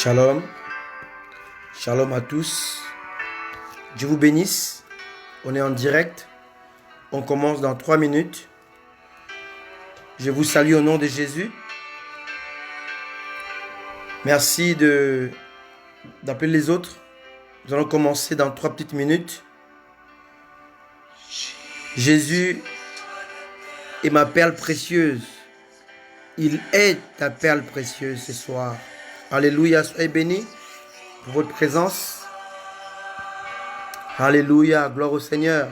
Shalom, shalom à tous. Dieu vous bénisse. On est en direct. On commence dans 3 minutes. Je vous salue au nom de Jésus. Merci d'appeler les autres. Nous allons commencer dans 3 petites minutes. Jésus est ma perle précieuse. Il est ta perle précieuse ce soir. Alléluia, soyez bénis pour votre présence. Alléluia, gloire au Seigneur.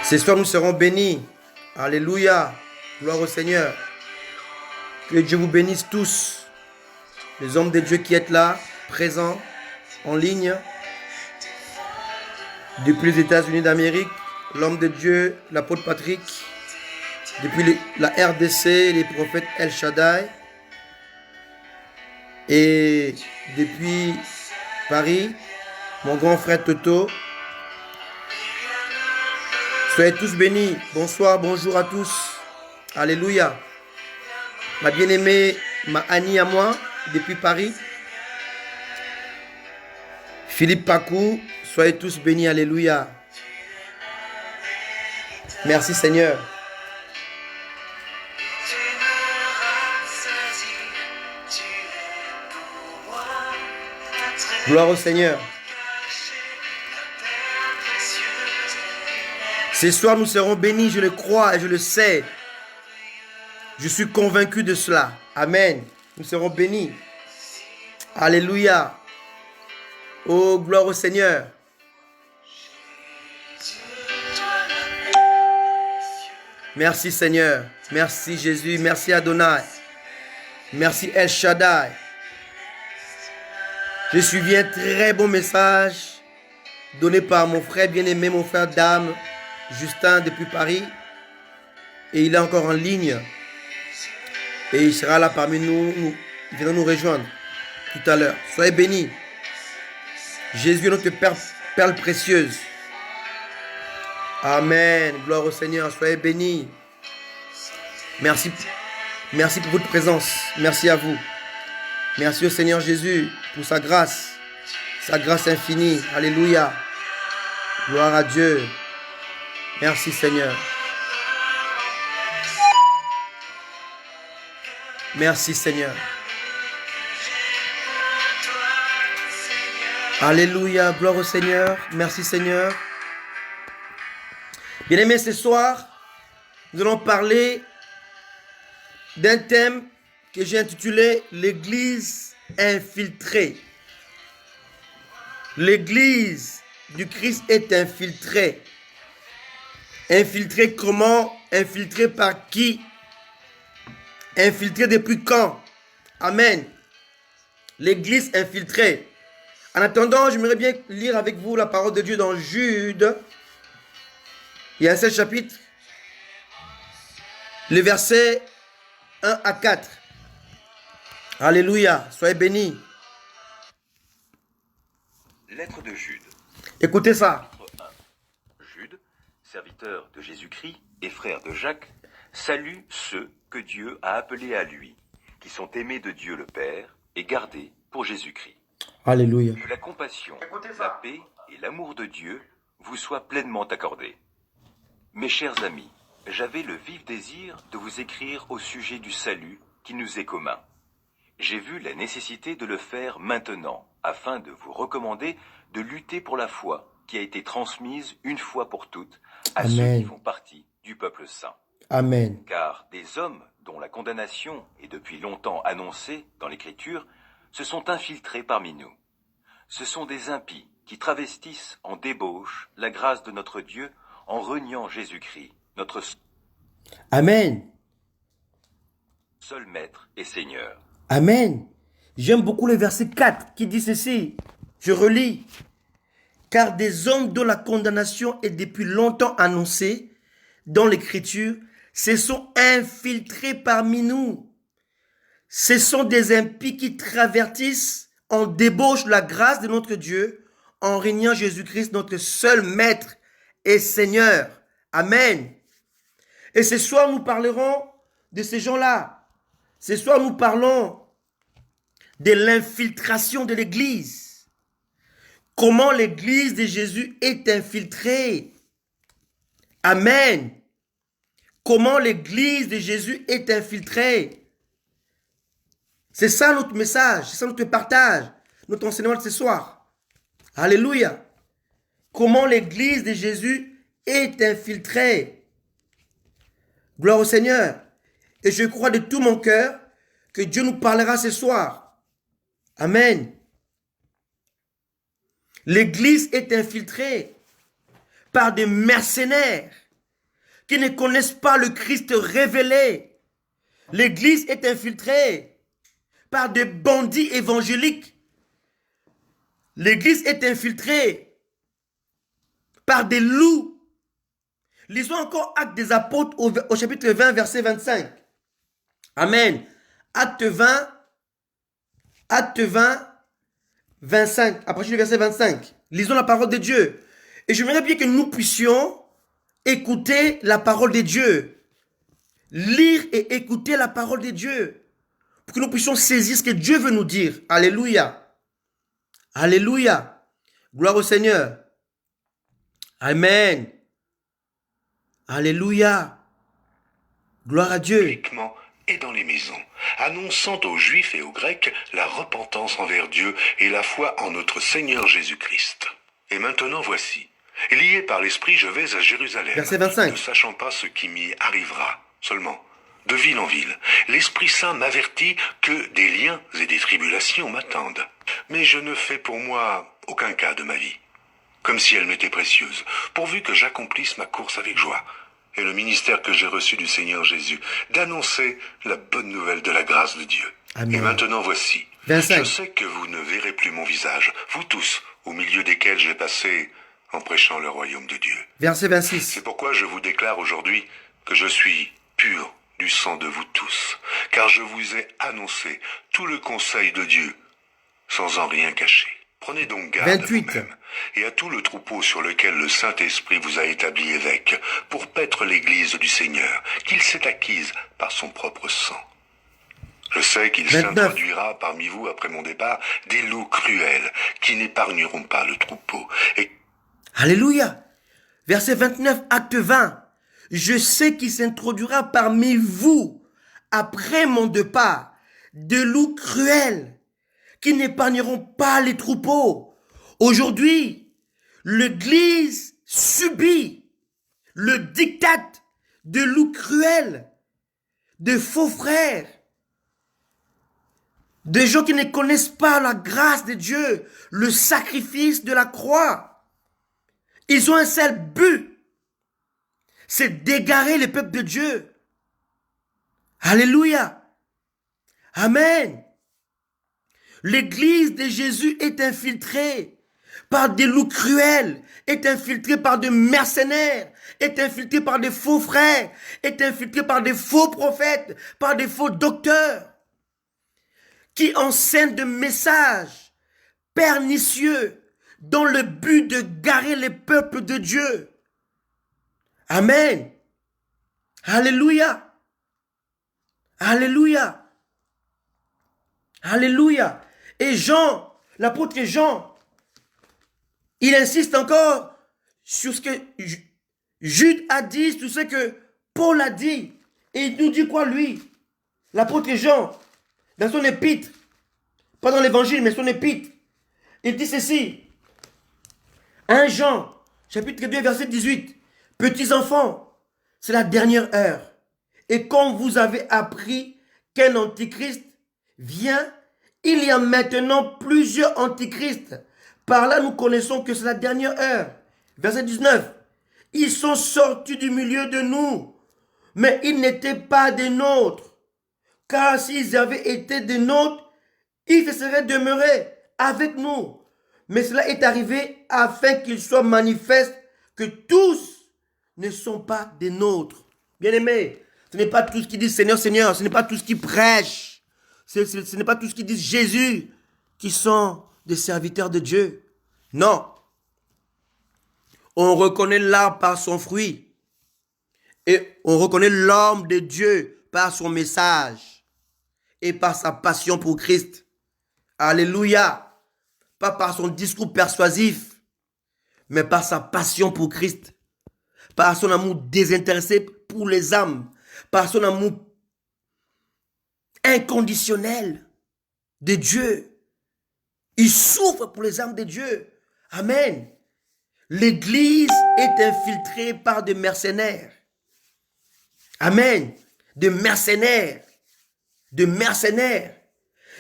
Ce soir, nous serons bénis. Alléluia, gloire au Seigneur. Que Dieu vous bénisse tous. Les hommes de Dieu qui êtes là, présents, en ligne. Depuis les États-Unis d'Amérique, l'homme de Dieu, l'apôtre Patrick. Depuis la RDC, les prophètes El Shaddai. Et depuis Paris, mon grand frère Toto. Soyez tous bénis. Bonsoir, bonjour à tous. Alléluia. Ma bien-aimée, ma Annie à moi, depuis Paris. Philippe Pacou, soyez tous bénis. Alléluia. Merci Seigneur. Gloire au Seigneur. Ce soir, nous serons bénis, je le crois et je le sais. Je suis convaincu de cela. Amen. Nous serons bénis. Alléluia. Oh, gloire au Seigneur. Merci Seigneur. Merci Jésus. Merci Adonai. Merci El Shaddai. J'ai suivi un très bon message donné par mon frère bien-aimé, mon frère d'âme, Justin, depuis Paris. Et il est encore en ligne. Et il sera là parmi nous. Il viendra nous rejoindre tout à l'heure. Soyez bénis. Jésus est notre perle précieuse. Amen. Gloire au Seigneur. Soyez bénis. Merci. Merci pour votre présence. Merci à vous. Merci au Seigneur Jésus pour sa grâce infinie. Alléluia. Gloire à Dieu. Merci Seigneur. Merci Seigneur. Alléluia. Gloire au Seigneur. Merci Seigneur. Bien-aimés, ce soir, nous allons parler d'un thème que j'ai intitulé « L'Église infiltrée ». L'Église du Christ est infiltrée. Infiltrée comment? Infiltrée par qui? Infiltrée depuis quand? Amen. L'Église infiltrée. En attendant, j'aimerais bien lire avec vous la parole de Dieu dans Jude. Il y a un seul chapitre. Les versets 1 à 4. Alléluia, soyez bénis. Lettre de Jude. Écoutez ça. Chapitre 1. Jude, serviteur de Jésus-Christ et frère de Jacques, salue ceux que Dieu a appelés à lui, qui sont aimés de Dieu le Père et gardés pour Jésus-Christ. Alléluia. Que la compassion, la paix et l'amour de Dieu vous soient pleinement accordés. Mes chers amis, j'avais le vif désir de vous écrire au sujet du salut qui nous est commun. J'ai vu la nécessité de le faire maintenant, afin de vous recommander de lutter pour la foi qui a été transmise une fois pour toutes à ceux qui font partie du peuple saint. Amen. Car des hommes dont la condamnation est depuis longtemps annoncée dans l'Écriture se sont infiltrés parmi nous. Ce sont des impies qui travestissent en débauche la grâce de notre Dieu en reniant Jésus-Christ, notre Amen. seul Maître et Seigneur. Amen. J'aime beaucoup le verset 4 qui dit ceci. Je relis. Car des hommes dont la condamnation est depuis longtemps annoncée dans l'Écriture se sont infiltrés parmi nous. Ce sont des impies qui travestissent en débauche la grâce de notre Dieu en régnant Jésus-Christ, notre seul Maître et Seigneur. Amen. Et ce soir, nous parlerons de ces gens-là. Ce soir, nous parlons de l'infiltration de l'Église. Comment l'Église de Jésus est infiltrée. Amen. Comment l'Église de Jésus est infiltrée. C'est ça notre message, c'est ça notre partage, notre enseignement de ce soir. Alléluia. Comment l'Église de Jésus est infiltrée. Gloire au Seigneur. Et je crois de tout mon cœur que Dieu nous parlera ce soir. Amen. L'Église est infiltrée par des mercenaires qui ne connaissent pas le Christ révélé. L'Église est infiltrée par des bandits évangéliques. L'Église est infiltrée par des loups. Lisons encore Actes des Apôtres au chapitre 20, verset 25. Amen. Acte 20, 25, à partir du verset 25. Lisons la parole de Dieu. Et j'aimerais bien que nous puissions écouter la parole de Dieu. Lire et écouter la parole de Dieu. Pour que nous puissions saisir ce que Dieu veut nous dire. Alléluia. Alléluia. Gloire au Seigneur. Amen. Alléluia. Gloire à Dieu. Publiquement et dans les maisons, annonçant aux Juifs et aux Grecs la repentance envers Dieu et la foi en notre Seigneur Jésus-Christ. Et maintenant voici, lié par l'Esprit, je vais à Jérusalem, Verset 25. ne sachant pas ce qui m'y arrivera. Seulement, de ville en ville, l'Esprit Saint m'avertit que des liens et des tribulations m'attendent. Mais je ne fais pour moi aucun cas de ma vie, comme si elle m'était précieuse, pourvu que j'accomplisse ma course avec joie, et le ministère que j'ai reçu du Seigneur Jésus, d'annoncer la bonne nouvelle de la grâce de Dieu. Amen. Et maintenant voici, 25. je sais que vous ne verrez plus mon visage, vous tous, au milieu desquels j'ai passé en prêchant le royaume de Dieu. Verset 26. C'est pourquoi je vous déclare aujourd'hui que je suis pur du sang de vous tous, car je vous ai annoncé tout le conseil de Dieu, sans en rien cacher. Prenez donc garde 28. à vous-même et à tout le troupeau sur lequel le Saint-Esprit vous a établi évêque, pour paître l'Église du Seigneur, qu'il s'est acquise par son propre sang. Je sais qu'il 29. s'introduira parmi vous après mon départ des loups cruels qui n'épargneront pas le troupeau. Et Alléluia. Verset 29, acte 20. Je sais qu'il s'introduira parmi vous, après mon départ, de loups cruels qui n'épargneront pas les troupeaux. Aujourd'hui, l'Église subit le diktat de loups cruels, de faux frères, de gens qui ne connaissent pas la grâce de Dieu, le sacrifice de la croix. Ils ont un seul but, c'est d'égarer le peuple de Dieu. Alléluia. Amen. L'église de Jésus est infiltrée par des loups cruels, est infiltrée par des mercenaires, est infiltrée par des faux frères, est infiltrée par des faux prophètes, par des faux docteurs, qui enseignent des messages pernicieux dans le but de garer les peuples de Dieu. Amen. Alléluia. Alléluia. Alléluia. Et Jean, l'apôtre Jean, il insiste encore sur ce que Jude a dit, sur ce que Paul a dit. Et il nous dit quoi lui? L'apôtre Jean, dans son épître, pas dans l'évangile, mais son épître, il dit ceci. 1 Jean, chapitre 2, verset 18. Petits enfants, c'est la dernière heure. Et quand vous avez appris qu'un antichrist vient, il y a maintenant plusieurs antichrists. Par là, nous connaissons que c'est la dernière heure. Verset 19. Ils sont sortis du milieu de nous, mais ils n'étaient pas des nôtres. Car s'ils avaient été des nôtres, ils se seraient demeurés avec nous. Mais cela est arrivé afin qu'il soit manifeste que tous ne sont pas des nôtres. Bien-aimés, ce n'est pas tous qui disent Seigneur, Seigneur, ce n'est pas tous qui prêchent, ce n'est pas tous qui disent Jésus qui sont des serviteurs de Dieu. Non. On reconnaît l'arbre par son fruit et on reconnaît l'homme de Dieu par son message. et par sa passion pour Christ. Alléluia. Pas par son discours persuasif, mais par sa passion pour Christ. Par son amour désintéressé pour les âmes. Par son amour inconditionnel de Dieu. Il souffre pour les âmes de Dieu. Amen. L'église est infiltrée par des mercenaires. Amen. De mercenaires. De mercenaires.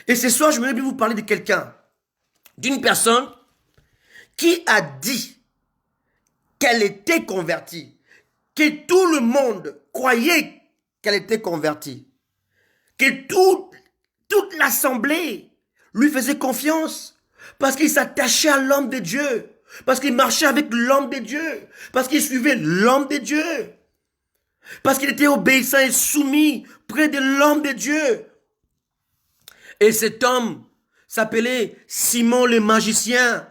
Et ce soir, je voudrais bien vous parler de quelqu'un. D'une personne qui a dit qu'elle était convertie. Que tout le monde croyait qu'elle était convertie. Que toute l'assemblée lui faisait confiance. Parce qu'il s'attachait à l'homme de Dieu. Parce qu'il marchait avec l'homme de Dieu. Parce qu'il suivait l'homme de Dieu. Parce qu'il était obéissant et soumis près de l'homme de Dieu. Et cet homme s'appelait Simon le magicien,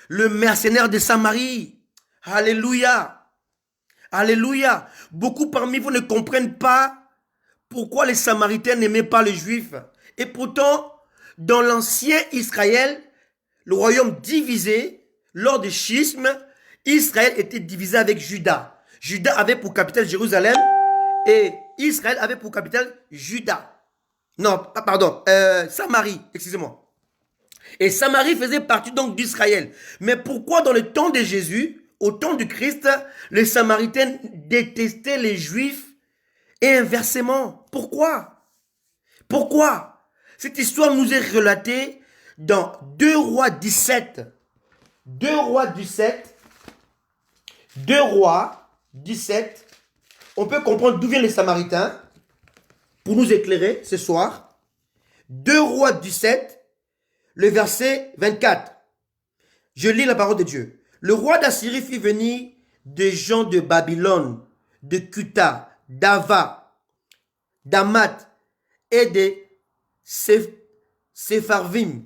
le mercenaire de Samarie. Alléluia. Alléluia. Beaucoup parmi vous ne comprennent pas pourquoi les Samaritains n'aimaient pas les Juifs. Et pourtant, dans l'ancien Israël, le royaume divisé, lors du schisme, Israël était divisé avec Juda. Juda avait pour capitale Jérusalem et Israël avait pour capitale Juda. Non, pardon, Samarie, excusez-moi. Et Samarie faisait partie donc d'Israël. Mais pourquoi dans le temps de Jésus, au temps du Christ, les Samaritains détestaient les Juifs et inversement? Pourquoi? Pourquoi? Cette histoire nous est relatée dans 2 Rois 17. 2 Rois 17. 2 Rois 17. On peut comprendre d'où viennent les Samaritains pour nous éclairer ce soir. 2 Rois 17, le verset 24. Je lis la parole de Dieu. Le roi d'Assyrie fit venir des gens de Babylone, de Cuta, d'Ava, d'Amat et de Sepharvim,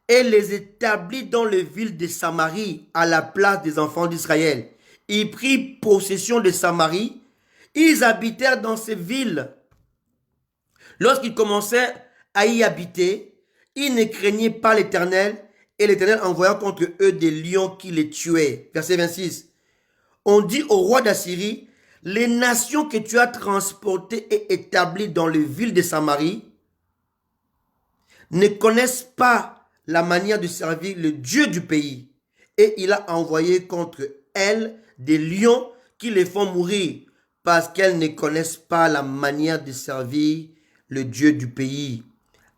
et les établit dans les villes de Samarie à la place des enfants d'Israël. Ils prirent possession de Samarie. Ils habitèrent dans ces villes. Lorsqu'ils commençaient à y habiter, ils ne craignaient pas l'Éternel, et l'Éternel envoya contre eux des lions qui les tuaient. Verset 26. On dit au roi d'Assyrie, les nations que tu as transportées et établies dans les villes de Samarie ne connaissent pas la manière de servir le Dieu du pays. Et il a envoyé contre elles des lions qui les font mourir parce qu'elles ne connaissent pas la manière de servir le Dieu du pays.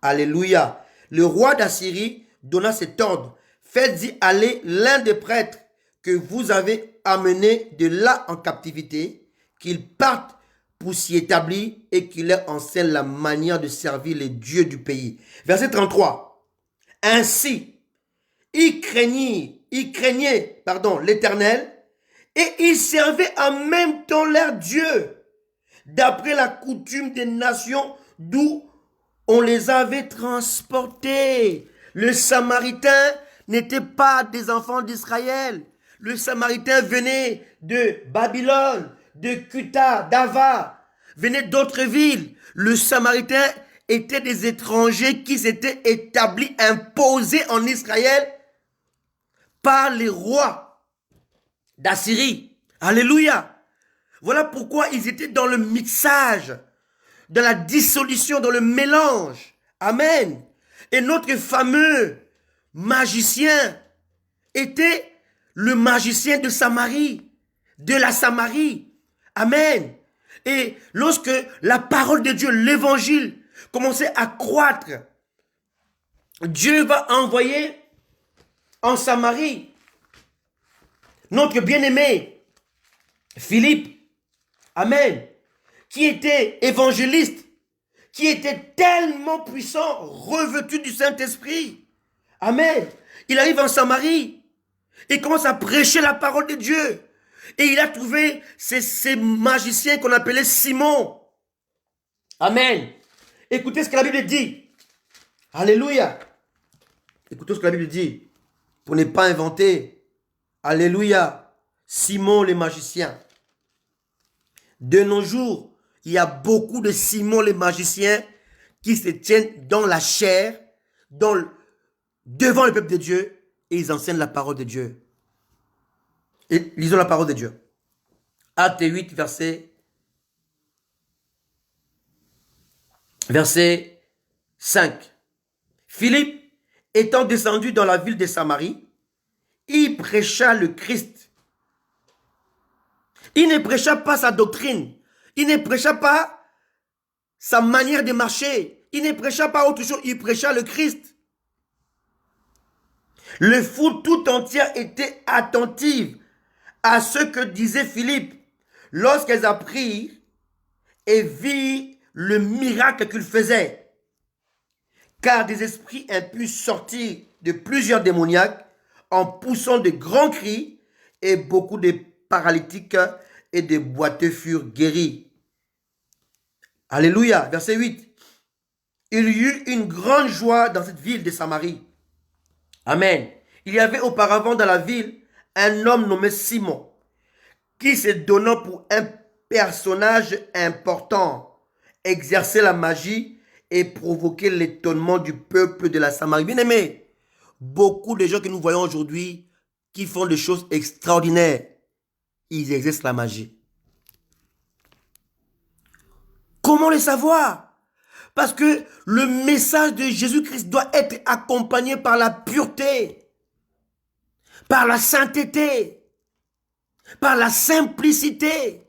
Alléluia. Le roi d'Assyrie donna cet ordre. Faites-y aller l'un des prêtres que vous avez amenés de là en captivité, qu'il parte pour s'y établir et qu'il leur enseigne la manière de servir les dieux du pays. Verset 33. Ainsi, ils craignaient l'Éternel et ils servaient en même temps leur Dieu, d'après la coutume des nations d'où on les avait transportés. Le Samaritain n'était pas des enfants d'Israël. Le Samaritain venait de Babylone, de Cuta, d'Ava, venait d'autres villes. Le Samaritain était des étrangers qui s'étaient établis, imposés en Israël par les rois d'Assyrie. Alléluia. Voilà pourquoi ils étaient dans le mixage, dans la dissolution, dans le mélange. Amen. Et notre fameux magicien était le magicien de Samarie, de la Samarie. Amen. Et lorsque la parole de Dieu, l'évangile, commençait à croître, Dieu va envoyer en Samarie notre bien-aimé Philippe. Amen. Qui était évangéliste, qui était tellement puissant, revêtu du Saint-Esprit. Amen. Il arrive en Samarie et commence à prêcher la parole de Dieu. Et il a trouvé ces magiciens qu'on appelait Simon. Amen. Écoutez ce que la Bible dit. Alléluia. Écoutez ce que la Bible dit. Pour ne pas inventer. Alléluia. Simon le magicien. De nos jours, il y a beaucoup de Simon les magiciens qui se tiennent dans la chair, devant le peuple de Dieu, et ils enseignent la parole de Dieu. Et lisons la parole de Dieu. Acte 8, verset 5. Philippe, étant descendu dans la ville de Samarie, il prêcha le Christ. Il ne prêcha pas sa doctrine. Il ne prêcha pas sa manière de marcher. Il ne prêcha pas autre chose. Il prêcha le Christ. Le foule tout entière était attentive à ce que disait Philippe lorsqu'elles apprirent et virent le miracle qu'il faisait. Car des esprits impurs sortirent de plusieurs démoniaques en poussant de grands cris, et beaucoup de paralytiques et de boiteux furent guéris. Alléluia. Verset 8. Il y eut une grande joie dans cette ville de Samarie. Amen. Il y avait auparavant dans la ville un homme nommé Simon, qui se donnant pour un personnage important, exerçait la magie et provoquait l'étonnement du peuple de la Samarie. Bien aimé, beaucoup de gens que nous voyons aujourd'hui qui font des choses extraordinaires, ils exercent la magie. Comment le savoir? Parce que le message de Jésus-Christ doit être accompagné par la pureté, par la sainteté, par la simplicité,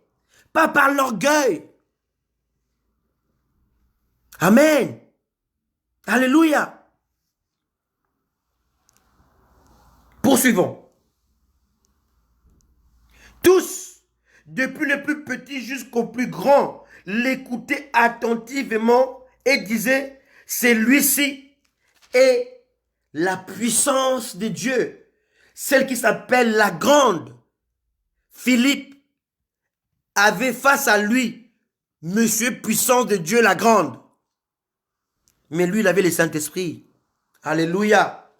pas par l'orgueil. Amen. Alléluia. Poursuivons. Tous, depuis le plus petit jusqu'au plus grand, l'écoutaient attentivement et disaient, celui-ci est la puissance de Dieu, celle qui s'appelle la grande. Philippe avait face à lui Monsieur puissance de Dieu la grande. Mais lui, il avait le Saint-Esprit. Alléluia.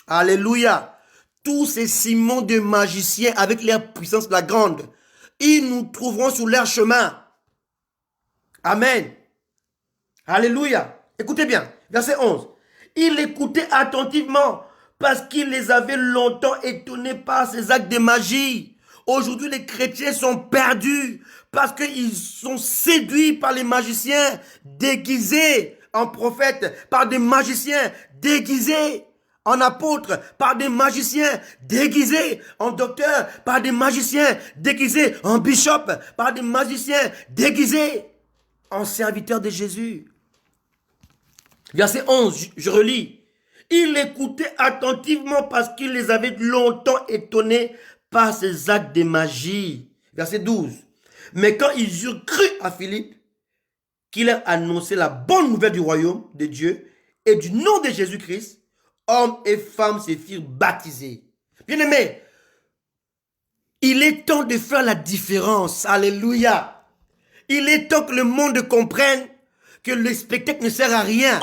Alléluia. Tous ces Simons de magiciens avec leur puissance la grande, ils nous trouveront sur leur chemin. Amen. Alléluia. Écoutez bien. Verset 11. Il écoutait attentivement parce qu'il les avait longtemps étonnés par ces actes de magie. Aujourd'hui, les chrétiens sont perdus parce qu'ils sont séduits par les magiciens déguisés en prophètes, par des magiciens déguisés en apôtres, par des magiciens déguisés en docteurs, par des magiciens déguisés en bishop, par des magiciens déguisés en serviteurs de Jésus. Verset 11, je relis. Il écoutait attentivement parce qu'il les avait longtemps étonnés par ces actes de magie. Verset 12. Mais quand ils eurent cru à Philippe, qui leur annonçait la bonne nouvelle du royaume de Dieu et du nom de Jésus-Christ, hommes et femmes se firent baptisés. Bien-aimés, il est temps de faire la différence. Alléluia. Il est temps que le monde comprenne que le spectacle ne sert à rien.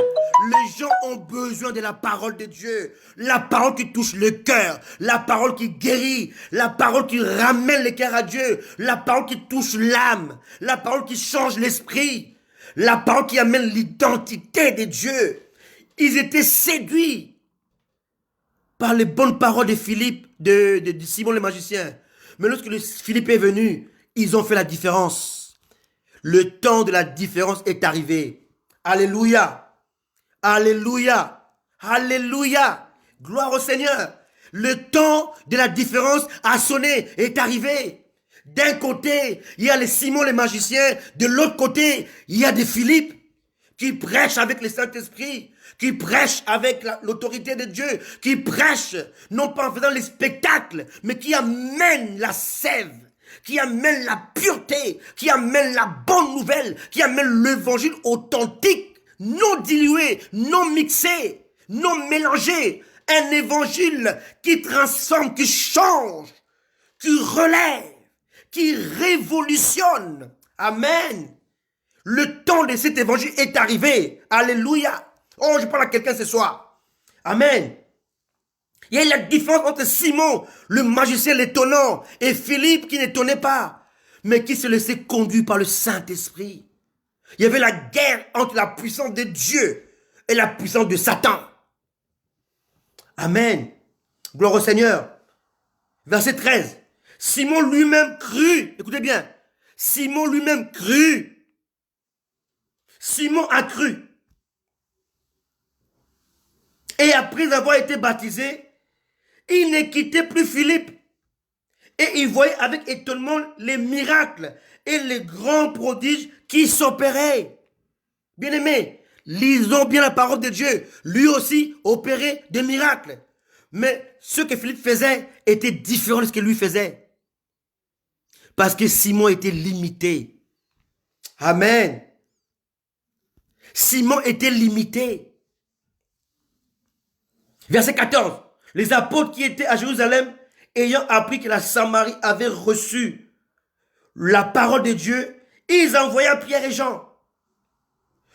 Les gens ont besoin de la parole de Dieu. La parole qui touche le cœur. La parole qui guérit. La parole qui ramène le cœur à Dieu. La parole qui touche l'âme. La parole qui change l'esprit. La parole qui amène l'identité de Dieu. Ils étaient séduits par les bonnes paroles de Philippe, de Simon le magicien. Mais lorsque Philippe est venu, ils ont fait la différence. Le temps de la différence est arrivé. Alléluia. Alléluia. Alléluia. Gloire au Seigneur. Le temps de la différence a sonné, est arrivé. D'un côté, il y a les Simon les magiciens. De l'autre côté, il y a des Philippe qui prêchent avec le Saint-Esprit, qui prêchent avec l'autorité de Dieu, qui prêchent non pas en faisant les spectacles, mais qui amènent la sève, qui amènent la pureté, qui amènent la bonne nouvelle, qui amènent l'évangile authentique, non dilué, non mixé, non mélangé. Un évangile qui transforme, qui change, qui relève, qui révolutionne. Amen. Le temps de cet évangile est arrivé. Alléluia. Oh, je parle à quelqu'un ce soir. Amen. Il y a la différence entre Simon, le magicien l'étonnant, et Philippe qui n'étonnait pas, mais qui se laissait conduire par le Saint-Esprit. Il y avait la guerre entre la puissance de Dieu et la puissance de Satan. Amen. Gloire au Seigneur. Verset 13. Simon lui-même crut. Écoutez bien. Simon lui-même crut. Simon a cru. Et après avoir été baptisé, il ne quittait plus Philippe. Et il voyait avec étonnement les miracles et les grands prodiges qui s'opéraient. Bien-aimés, lisons bien la parole de Dieu. Lui aussi opérait des miracles. Mais ce que Philippe faisait était différent de ce que lui faisait. Parce que Simon était limité. Amen. Simon était limité. Verset 14. Les apôtres qui étaient à Jérusalem, ayant appris que la Samarie avait reçu la parole de Dieu, ils envoyèrent Pierre et Jean.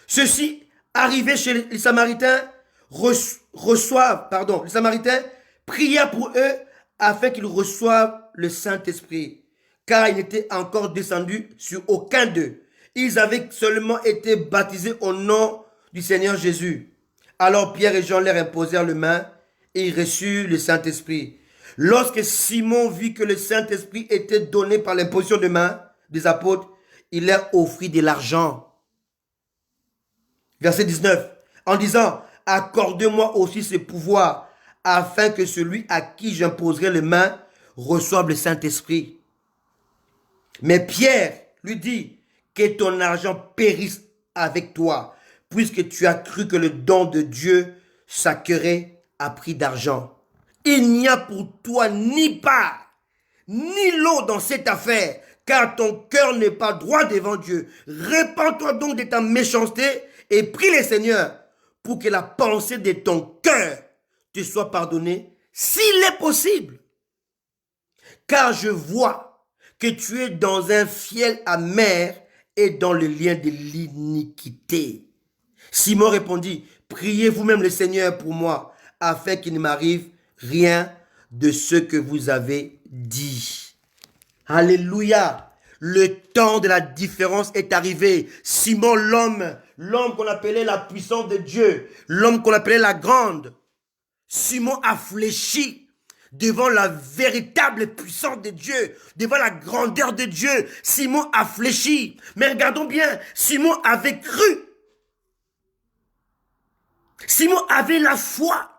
Ceux-ci, arrivés chez les Samaritains, les Samaritains prièrent pour eux afin qu'ils reçoivent le Saint-Esprit, car il n'était encore descendu sur aucun d'eux. Ils avaient seulement été baptisés au nom du Seigneur Jésus. Alors Pierre et Jean leur imposèrent les mains et ils reçurent le Saint-Esprit. Lorsque Simon vit que le Saint-Esprit était donné par l'imposition de main des apôtres, il leur offrit de l'argent. Verset 19. En disant, accordez-moi aussi ce pouvoir, afin que celui à qui j'imposerai les mains reçoive le Saint-Esprit. Mais Pierre lui dit, que ton argent périsse avec toi, puisque tu as cru que le don de Dieu s'acquérait à prix d'argent. Il n'y a pour toi ni part, ni lot dans cette affaire, car ton cœur n'est pas droit devant Dieu. Répands-toi donc de ta méchanceté et prie le Seigneur pour que la pensée de ton cœur te soit pardonnée, s'il est possible. Car je vois que tu es dans un fiel amer et dans le lien de l'iniquité. Simon répondit, priez vous-même le Seigneur pour moi, afin qu'il ne m'arrive rien de ce que vous avez dit. Alléluia. Le temps de la différence est arrivé. Simon, l'homme qu'on appelait la puissance de Dieu, l'homme qu'on appelait la grande, Simon a fléchi devant la véritable puissance de Dieu, devant la grandeur de Dieu. Simon a fléchi. Mais regardons bien, Simon avait cru. Simon avait la foi.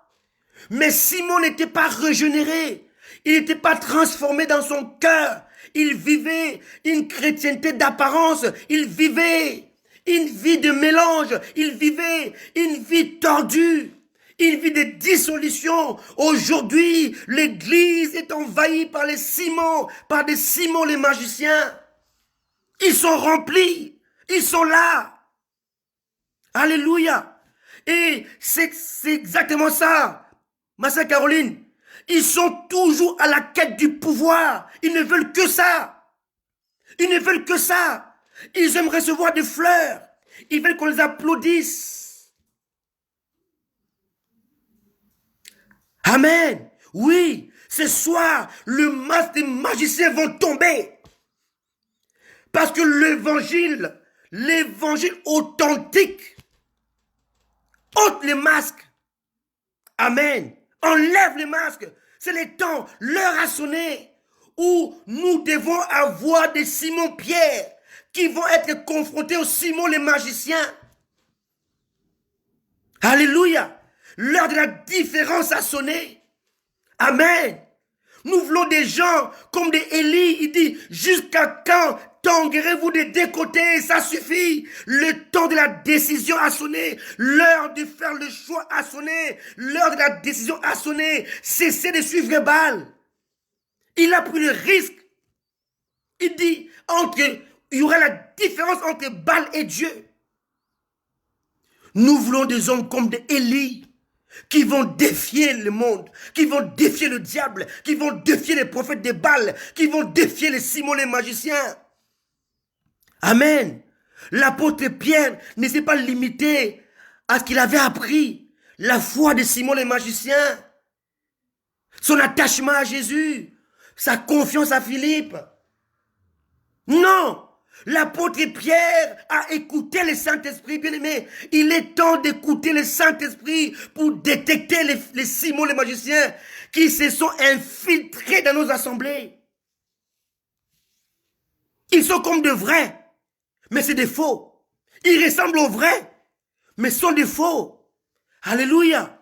Mais Simon n'était pas régénéré. Il n'était pas transformé dans son cœur. Il vivait une chrétienté d'apparence. Il vivait une vie de mélange. Il vivait une vie tordue. Une vie de dissolution. Aujourd'hui, l'église est envahie par les Simons, par des Simons les magiciens. Ils sont remplis. Ils sont là. Alléluia. Et c'est exactement ça. Ma sœur Caroline, ils sont toujours à la quête du pouvoir. Ils ne veulent que ça. Ils ne veulent que ça. Ils aiment recevoir des fleurs. Ils veulent qu'on les applaudisse. Amen. Oui, ce soir, le masque des magiciens vont tomber. Parce que l'évangile authentique, ôte les masques. Amen. Enlève les masques. C'est le temps, l'heure a sonné, où nous devons avoir des Simon-Pierre qui vont être confrontés aux Simon les magiciens. Alléluia. L'heure de la différence a sonné. Amen. Nous voulons des gens comme des Élie. Il dit, jusqu'à quand tanguerez-vous des deux côtés? Ça suffit. Le temps de la décision a sonné. L'heure de faire le choix a sonné. L'heure de la décision a sonné. Cessez de suivre Baal. Il a pris le risque. Il dit, il y aura la différence entre Baal et Dieu. Nous voulons des hommes comme des Élie, qui vont défier le monde, qui vont défier le diable, qui vont défier les prophètes de Baal, qui vont défier les Simons les magiciens. Amen. L'apôtre Pierre ne s'est pas limité à ce qu'il avait appris, la foi de Simon les magiciens, son attachement à Jésus, sa confiance à Philippe. Non, L'apôtre Pierre a écouté le Saint-Esprit, bien-aimé. Il est temps d'écouter le Saint-Esprit pour détecter les Simons, les magiciens, qui se sont infiltrés dans nos assemblées. Ils sont comme de vrais, mais c'est des faux. Ils ressemblent aux vrais, mais sont des faux. Alléluia.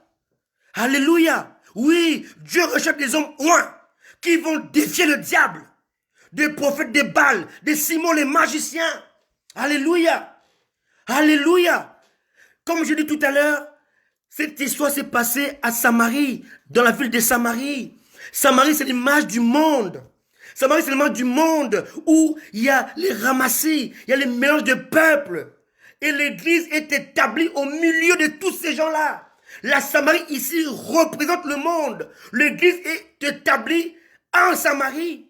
Alléluia. Oui, Dieu recherche des hommes oints qui vont défier le diable. Des prophètes des Baals, des Simons les magiciens. Alléluia. Alléluia. Comme je dis tout à l'heure, cette histoire s'est passée à Samarie, dans la ville de Samarie. Samarie, c'est l'image du monde. Samarie, c'est l'image du monde où il y a les ramassis, il y a les mélanges de peuples. Et l'église est établie au milieu de tous ces gens-là. La Samarie ici représente le monde. L'église est établie en Samarie.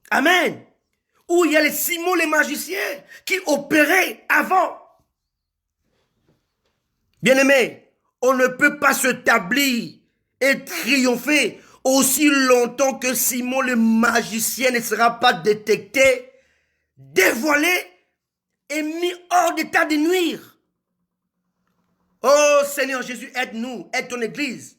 Amen. Où il y a les Simons, les magiciens, qui opéraient avant. Bien-aimés, on ne peut pas s'établir et triompher aussi longtemps que Simon, le magicien, ne sera pas détecté, dévoilé et mis hors d'état de nuire. Oh Seigneur Jésus, aide-nous, aide ton église.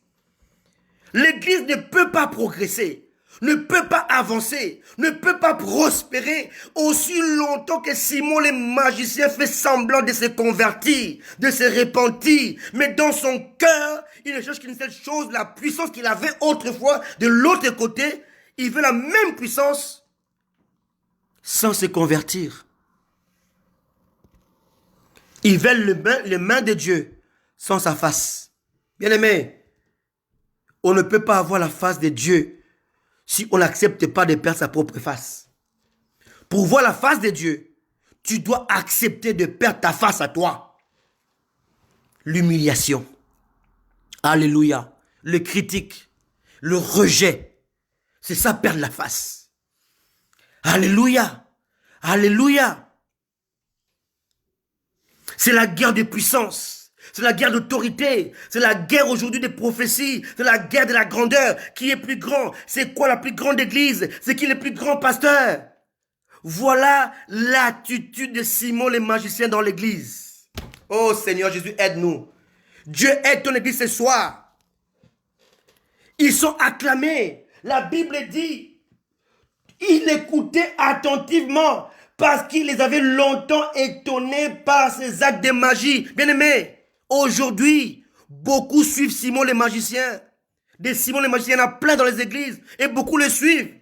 L'église ne peut pas progresser, ne peut pas avancer, ne peut pas prospérer aussi longtemps que Simon le magicien fait semblant de se convertir, de se repentir. Mais dans son cœur, il ne cherche qu'une seule chose, la puissance qu'il avait autrefois. De l'autre côté, il veut la même puissance sans se convertir. Ils veulent les mains de Dieu sans sa face. Bien-aimé, on ne peut pas avoir la face de Dieu si on n'accepte pas de perdre sa propre face. Pour voir la face de Dieu, tu dois accepter de perdre ta face à toi. L'humiliation. Alléluia. Le critique. Le rejet. C'est ça, perdre la face. Alléluia. Alléluia. C'est la guerre de puissance. C'est la guerre d'autorité. C'est la guerre aujourd'hui des prophéties. C'est la guerre de la grandeur. Qui est plus grand? C'est quoi la plus grande église? C'est qui le plus grand pasteur? Voilà l'attitude de Simon le magicien dans l'église. Oh Seigneur Jésus, aide-nous. Dieu aide ton église ce soir. Ils sont acclamés. La Bible dit, il écoutait attentivement parce qu'il les avait longtemps étonnés par ses actes de magie. Bien-aimés, aujourd'hui, beaucoup suivent Simon le magicien. Des Simon le magicien, il y en a plein dans les églises et beaucoup le suivent.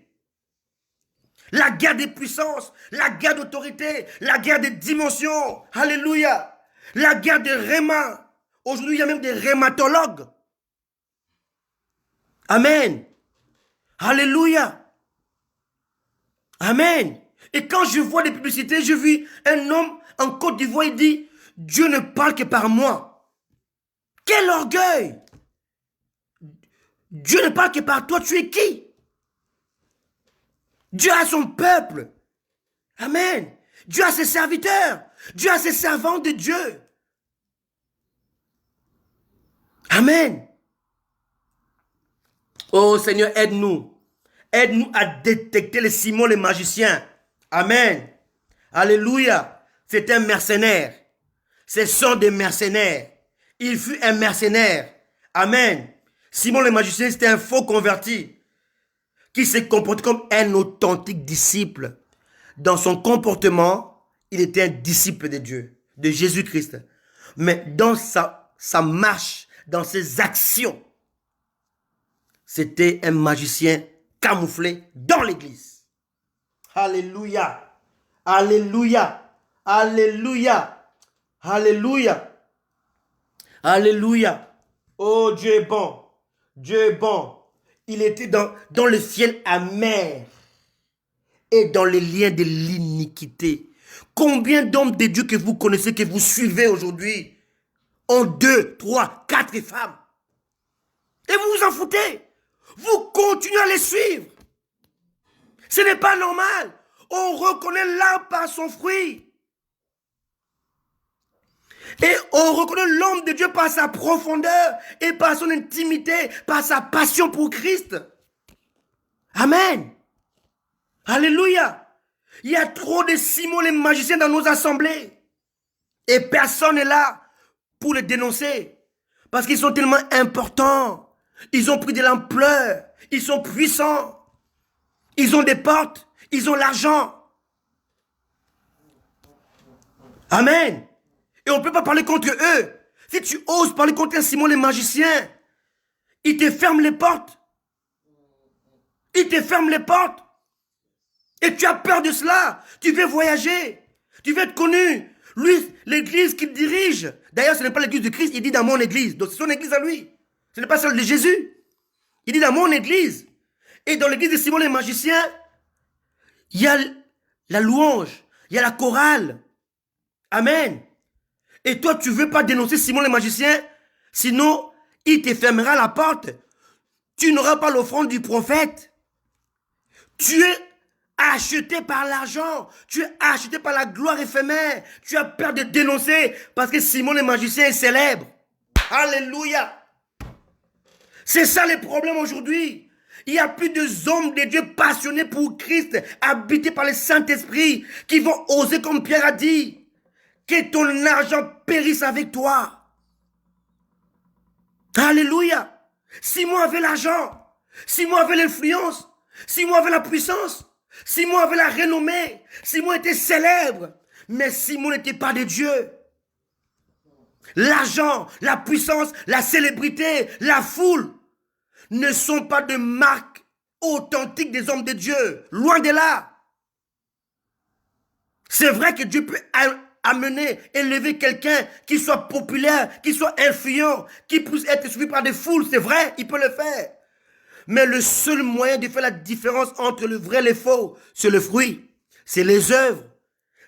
La guerre des puissances, la guerre d'autorité, la guerre des dimensions. Alléluia. La guerre des rémas. Aujourd'hui, il y a même des rématologues. Amen. Alléluia. Amen. Et quand je vois des publicités, je vis un homme en Côte d'Ivoire, il dit, Dieu ne parle que par moi. Quel orgueil! Dieu ne parle que par toi, tu es qui? Dieu a son peuple. Amen. Dieu a ses serviteurs. Dieu a ses servants de Dieu. Amen. Oh Seigneur, aide-nous. Aide-nous à détecter les Simons, les magiciens. Amen. Alléluia. C'est un mercenaire. Ce sont des mercenaires. Il fut un mercenaire. Amen. Simon le magicien, c'était un faux converti qui se comportait comme un authentique disciple. Dans son comportement, il était un disciple de Dieu, de Jésus-Christ. Mais dans sa marche, dans ses actions, c'était un magicien camouflé dans l'église. Alléluia. Alléluia. Alléluia. Alléluia. Alléluia. Oh, Dieu est bon. Dieu est bon. Il était dans le ciel amer et dans les liens de l'iniquité. Combien d'hommes de Dieu que vous connaissez, que vous suivez aujourd'hui, ont 2, 3, 4 femmes. Et vous vous en foutez. Vous continuez à les suivre. Ce n'est pas normal. On reconnaît l'arbre par son fruit. Et on reconnaît l'homme de Dieu par sa profondeur et par son intimité, par sa passion pour Christ. Amen. Alléluia. Il y a trop de Simon les magiciens dans nos assemblées. Et personne n'est là pour les dénoncer. Parce qu'ils sont tellement importants. Ils ont pris de l'ampleur. Ils sont puissants. Ils ont des portes. Ils ont l'argent. Amen. Et on ne peut pas parler contre eux. Si tu oses parler contre un Simon les magiciens, il te ferme les portes. Il te ferme les portes. Et tu as peur de cela. Tu veux voyager. Tu veux être connu. Lui, l'église qu'il dirige. D'ailleurs, ce n'est pas l'église de Christ. Il dit dans mon église. Donc c'est son église à lui. Ce n'est pas celle de Jésus. Il dit dans mon église. Et dans l'église de Simon les magiciens, il y a la louange. Il y a la chorale. Amen. Et toi, tu ne veux pas dénoncer Simon les magiciens. Sinon, il te fermera la porte. Tu n'auras pas l'offrande du prophète. Tu es acheté par l'argent. Tu es acheté par la gloire éphémère. Tu as peur de dénoncer parce que Simon le magicien est célèbre. Alléluia. C'est ça le problème aujourd'hui. Il n'y a plus de hommes de Dieu passionnés pour Christ, habités par le Saint-Esprit, qui vont oser, comme Pierre a dit, que ton argent périsse avec toi. Alléluia. Simon avait l'argent. Simon avait l'influence. Simon avait la puissance. Simon avait la renommée. Simon était célèbre. Mais Simon n'était pas de Dieu. L'argent, la puissance, la célébrité, la foule ne sont pas de marques authentiques des hommes de Dieu. Loin de là. C'est vrai que Dieu peut amener, élever quelqu'un qui soit populaire, qui soit influent, qui puisse être suivi par des foules. C'est vrai, il peut le faire. Mais le seul moyen de faire la différence entre le vrai et le faux, c'est le fruit. C'est les œuvres.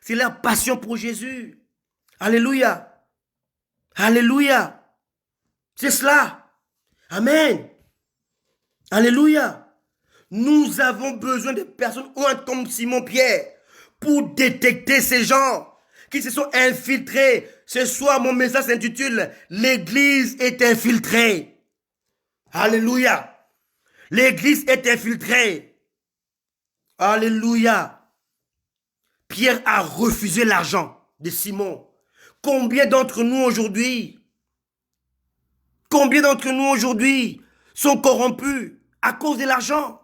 C'est leur passion pour Jésus. Alléluia. Alléluia. C'est cela. Amen. Alléluia. Nous avons besoin de personnes comme Simon-Pierre pour détecter ces gens qui se sont infiltrés. Ce soir, mon message s'intitule « L'église est infiltrée ». Alléluia. L'église est infiltrée. Alléluia. Pierre a refusé l'argent de Simon. Combien d'entre nous aujourd'hui sont corrompus à cause de l'argent?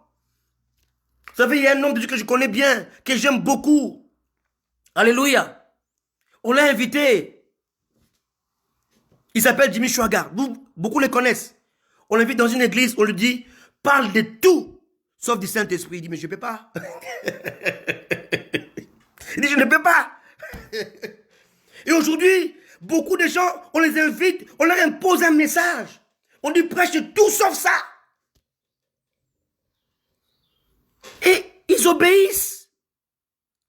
Vous savez, il y a un homme de Dieu que je connais bien, que j'aime beaucoup. Alléluia. On l'a invité. Il s'appelle Jimmy Swaggart. Beaucoup le connaissent. On l'invite dans une église, on lui dit, parle de tout, sauf du Saint-Esprit. Il dit, mais je ne peux pas. Il dit, je ne peux pas. Et aujourd'hui, beaucoup de gens, on les invite, on leur impose un message. On dit, prêche tout sauf ça. Et ils obéissent.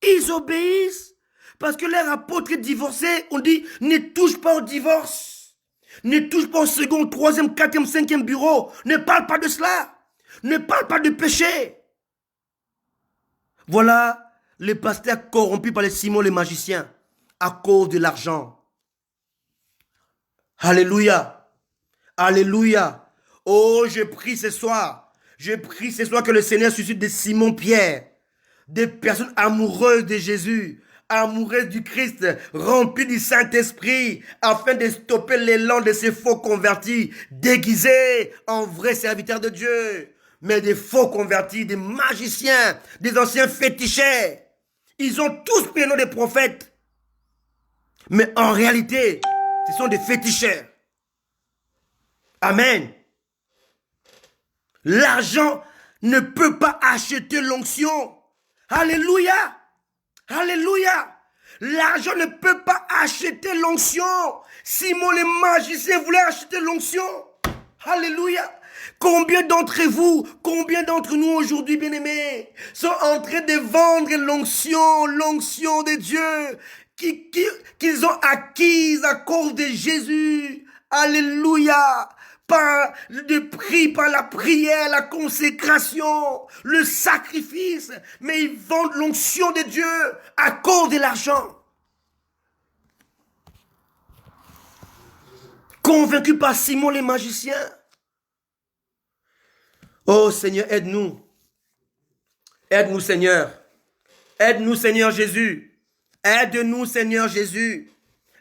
Ils obéissent. Parce que leur apôtre est divorcé, on dit, ne touche pas au divorce. Ne touche pas au second, troisième, quatrième, cinquième bureau. Ne parle pas de cela. Ne parle pas de péché. Voilà les pasteurs corrompus par les Simon les magiciens à cause de l'argent. Alléluia. Alléluia. Oh, je prie ce soir. Je prie ce soir que le Seigneur suscite des Simon-Pierre, des personnes amoureuses de Jésus, amoureuses du Christ, remplies du Saint-Esprit, afin de stopper l'élan de ces faux convertis, déguisés en vrais serviteurs de Dieu, mais des faux convertis, des magiciens, des anciens féticheurs. Ils ont tous pris le nom des prophètes, mais en réalité, ce sont des féticheurs. Amen. L'argent ne peut pas acheter l'onction. Alléluia. Alléluia. L'argent ne peut pas acheter l'onction. Simon le magicien voulait acheter l'onction. Alléluia. Combien d'entre vous, combien d'entre nous aujourd'hui, bien-aimés, sont en train de vendre l'onction de Dieu qu'ils ont acquise à cause de Jésus. Alléluia. Par le prix, par la prière, la consécration, le sacrifice. Mais ils vendent l'onction de Dieu à cause de l'argent. Convaincus par Simon les magiciens. Oh Seigneur, aide-nous. Aide-nous Seigneur. Aide-nous, Seigneur Jésus. Aide-nous, Seigneur Jésus.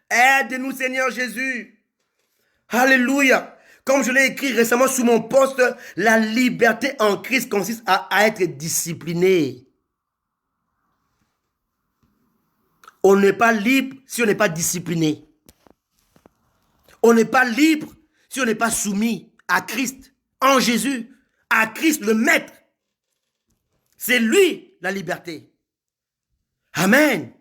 Aide-nous, Seigneur Jésus. Alléluia. Comme je l'ai écrit récemment sous mon poste, la liberté en Christ consiste à être discipliné. On n'est pas libre si on n'est pas discipliné. On n'est pas libre si on n'est pas soumis à Christ, en Jésus, à Christ le Maître. C'est lui la liberté. Amen.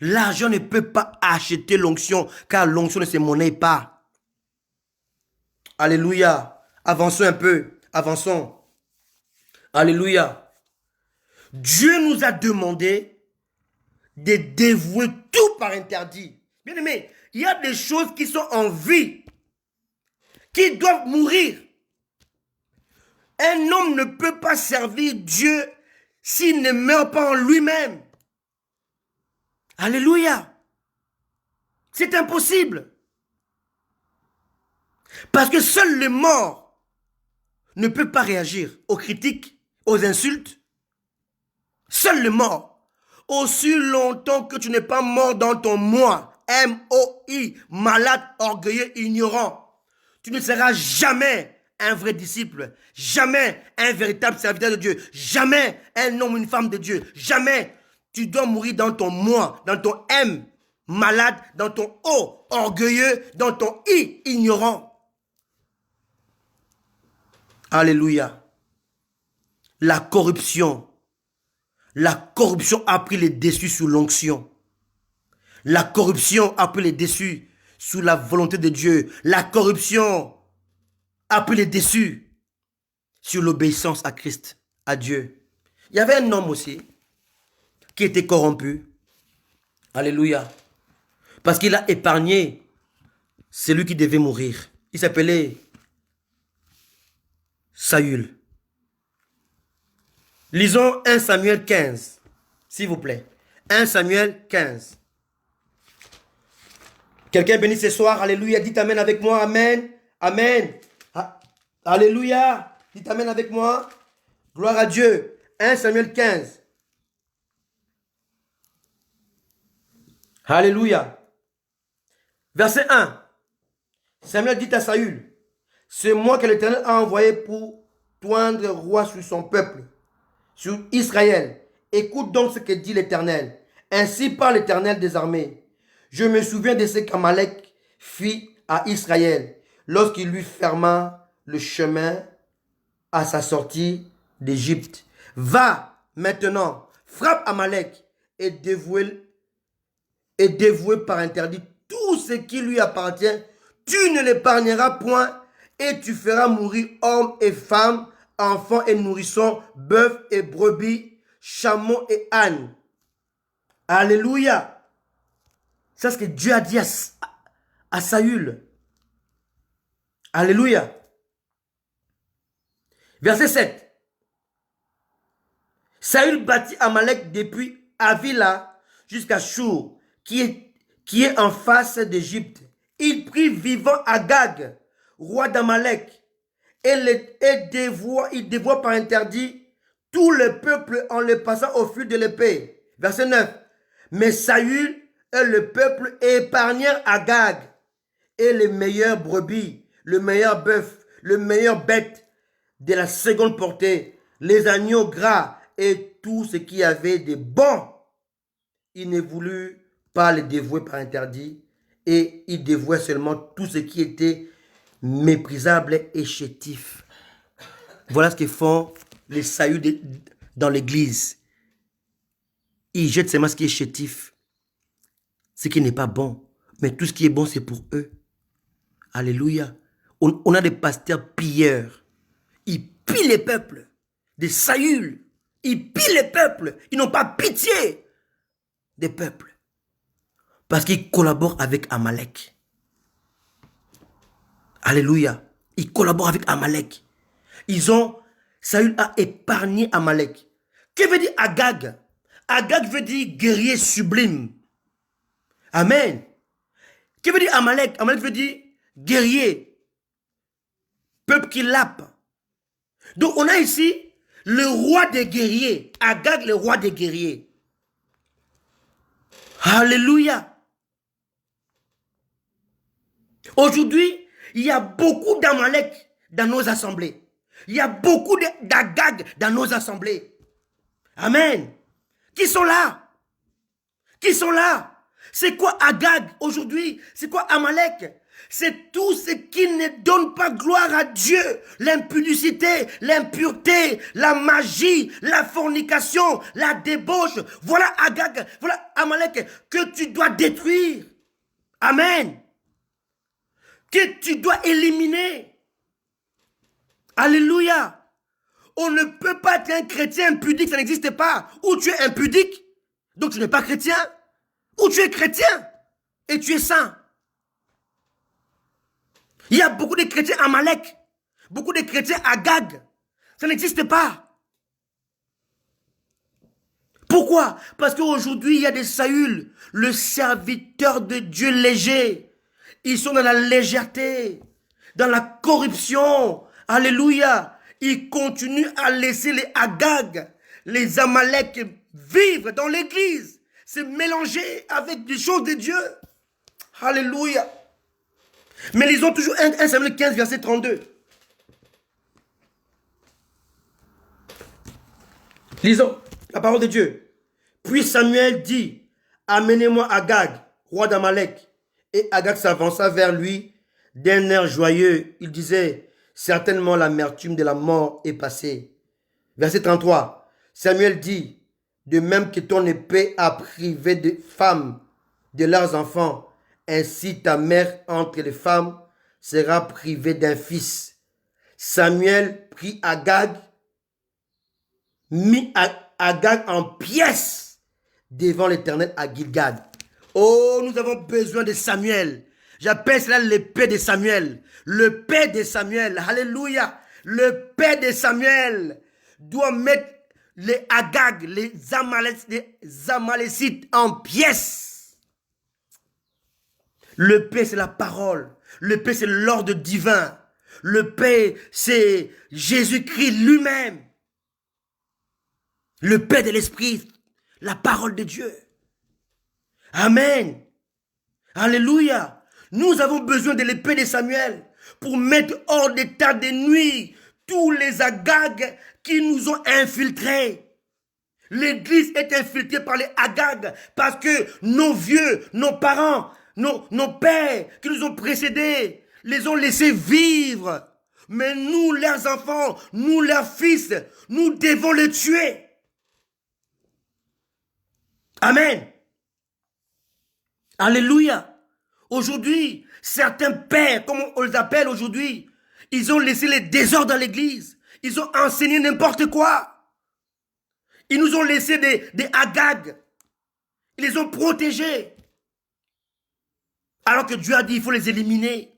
L'argent ne peut pas acheter l'onction, car l'onction ne se monnaie pas. Alléluia. Avançons un peu. Avançons. Alléluia. Dieu nous a demandé de dévouer tout par interdit. Bien aimé, il y a des choses qui sont en vie, qui doivent mourir. Un homme ne peut pas servir Dieu s'il ne meurt pas en lui-même. Alléluia. C'est impossible. Parce que seul le mort ne peut pas réagir aux critiques, aux insultes. Seul le mort. Aussi longtemps que tu n'es pas mort dans ton moi, M-O-I, malade, orgueilleux, ignorant, tu ne seras jamais un vrai disciple, jamais un véritable serviteur de Dieu, jamais un homme ou une femme de Dieu, jamais. Tu dois mourir dans ton moi, dans ton M, malade, dans ton O, orgueilleux, dans ton I, ignorant. Alléluia. La corruption a pris les dessus sous l'onction. La corruption a pris les dessus sous la volonté de Dieu. La corruption a pris les dessus sur l'obéissance à Christ, à Dieu. Il y avait un homme aussi qui était corrompu. Alléluia. Parce qu'il a épargné celui qui devait mourir. Il s'appelait Saül. Lisons 1 Samuel 15, s'il vous plaît. 1 Samuel 15. Quelqu'un bénit ce soir, alléluia, dites amen avec moi, amen, amen. Alléluia, dites amen avec moi, gloire à Dieu. 1 Samuel 15. Alléluia. Verset 1. Samuel dit à Saül, c'est moi que l'Éternel a envoyé pour toindre roi sur son peuple, sur Israël. Écoute donc ce que dit l'Éternel. Ainsi parle l'Éternel des armées. Je me souviens de ce qu'Amalek fit à Israël lorsqu'il lui ferma le chemin à sa sortie d'Égypte. Va maintenant, frappe Amalek et dévoue par interdit tout ce qui lui appartient. Tu ne l'épargneras point et tu feras mourir hommes et femmes, enfants et nourrissons, bœufs et brebis, chameaux et ânes. Alléluia. C'est ce que Dieu a dit à Saül. Alléluia. Verset 7. Saül bâtit Amalek depuis Avila jusqu'à Shur, qui est en face d'Égypte. Il prit vivant Agag, roi d'Amalek, il dévoie par interdit tout le peuple en le passant au fil de l'épée. Verset 9. Mais Saül et le peuple épargnèrent Agag et les meilleures brebis, le meilleur bœuf, le meilleur bête de la seconde portée, les agneaux gras et tout ce qui avait de bon. Il ne voulut pas les dévouer par interdit et il dévouait seulement tout ce qui était méprisable et chétif. Voilà ce que font les Saül dans l'église. Ils jettent seulement ce qui est chétif, ce qui n'est pas bon. Mais tout ce qui est bon, c'est pour eux. Alléluia. On a des pasteurs pilleurs. Ils pillent les peuples. Des Saül. Ils pillent les peuples. Ils n'ont pas pitié des peuples. Parce qu'ils collaborent avec Amalek. Alléluia. Ils collaborent avec Amalek. Saül a épargné Amalek. Que veut dire Agag? Agag veut dire guerrier sublime. Amen. Que veut dire Amalek? Amalek veut dire guerrier. Peuple qui lappe. Donc on a ici le roi des guerriers. Agag, le roi des guerriers. Alléluia. Aujourd'hui, il y a beaucoup d'Amalek dans nos assemblées. Il y a beaucoup d'Agag dans nos assemblées. Amen. Qui sont là? Qui sont là? C'est quoi Agag aujourd'hui? C'est quoi Amalek? C'est tout ce qui ne donne pas gloire à Dieu. L'impudicité, l'impureté, la magie, la fornication, la débauche. Voilà Agag, voilà Amalek que tu dois détruire. Amen. Que tu dois éliminer. Alléluia. On ne peut pas être un chrétien impudique, ça n'existe pas. Ou tu es impudique, donc tu n'es pas chrétien. Ou tu es chrétien et tu es saint. Il y a beaucoup de chrétiens Amalek, beaucoup de chrétiens Agag. Ça n'existe pas. Pourquoi? Parce qu'aujourd'hui, il y a des Saül, le serviteur de Dieu léger. Ils sont dans la légèreté, dans la corruption. Alléluia. Ils continuent à laisser les Agag, les Amalek vivre dans l'église, se mélanger avec des choses de Dieu. Alléluia. Mais lisons toujours 1 Samuel 15, verset 32. Lisons la parole de Dieu. Puis Samuel dit, amenez-moi Agag, roi d'Amalek. Et Agag s'avança vers lui d'un air joyeux. Il disait, certainement l'amertume de la mort est passée. Verset 33. Samuel dit, de même que ton épée a privé des femmes de leurs enfants, ainsi ta mère entre les femmes sera privée d'un fils. Samuel prit Agag, mit Agag en pièces devant l'Éternel à Gilgad. Oh, nous avons besoin de Samuel. J'appelle cela l'épée de Samuel. Le père de Samuel. Alléluia. Le père de Samuel doit mettre les Agag, les Amalécites en pièces. Le paix, c'est la parole. Le paix, c'est l'ordre divin. Le paix, c'est Jésus-Christ lui-même. Le paix de l'esprit, la parole de Dieu. Amen. Alléluia. Nous avons besoin de l'épée de Samuel pour mettre hors d'état de nuit tous les Agag qui nous ont infiltrés. L'église est infiltrée par les Agag parce que nos vieux, nos parents, nos pères qui nous ont précédés, les ont laissés vivre. Mais nous, leurs enfants, nous, leurs fils, nous devons les tuer. Amen. Alléluia. Aujourd'hui, certains pères, comme on les appelle aujourd'hui, ils ont laissé les désordres dans l'église. Ils ont enseigné n'importe quoi. Ils nous ont laissé des Agag. Ils les ont protégés. Alors que Dieu a dit qu'il faut les éliminer.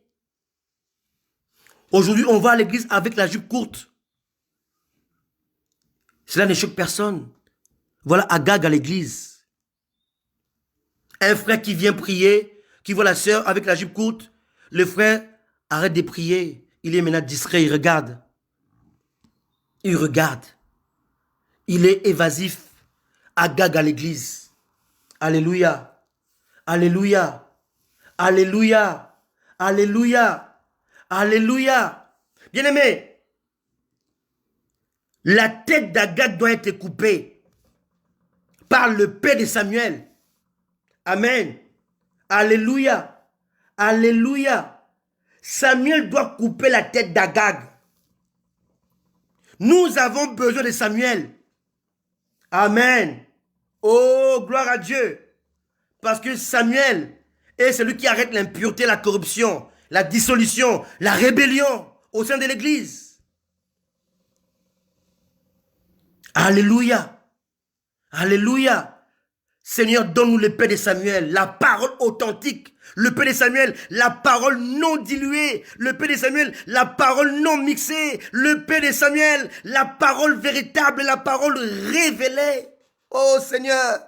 Aujourd'hui, on va à l'église avec la jupe courte. Cela ne choque personne. Voilà Agag à l'église. Un frère qui vient prier, qui voit la sœur avec la jupe courte, le frère arrête de prier. Il est maintenant distrait, il regarde. Il regarde. Il est évasif. Agag à l'église. Alléluia. Alléluia. Alléluia. Alléluia. Alléluia. Bien-aimé, la tête d'Agag doit être coupée par le père de Samuel. Amen. Alléluia. Alléluia. Samuel doit couper la tête d'Agag. Nous avons besoin de Samuel. Amen. Oh, gloire à Dieu. Parce que Samuel est celui qui arrête l'impureté, la corruption, la dissolution, la rébellion au sein de l'église. Alléluia. Alléluia. Seigneur, donne-nous l'épée de Samuel, la parole authentique. L'épée de Samuel, la parole non diluée. L'épée de Samuel, la parole non mixée. L'épée de Samuel, la parole véritable, la parole révélée. Oh Seigneur,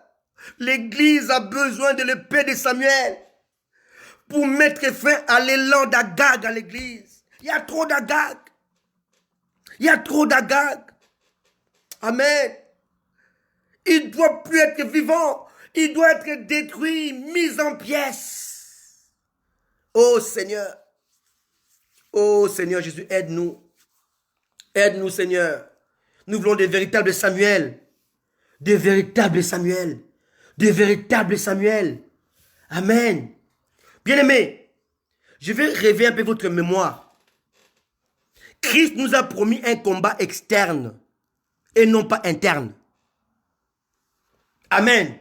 l'église a besoin de l'épée de Samuel pour mettre fin à l'élan d'Agag à l'église. Il y a trop d'Agag. Il y a trop d'Agag. Amen. Il ne doit plus être vivant. Il doit être détruit, mis en pièces. Oh Seigneur. Oh Seigneur Jésus, aide-nous. Aide-nous Seigneur. Nous voulons des véritables Samuel. Des véritables Samuel. Des véritables Samuel. Amen. Bien-aimés, je vais réveiller un peu votre mémoire. Christ nous a promis un combat externe et non pas interne. Amen.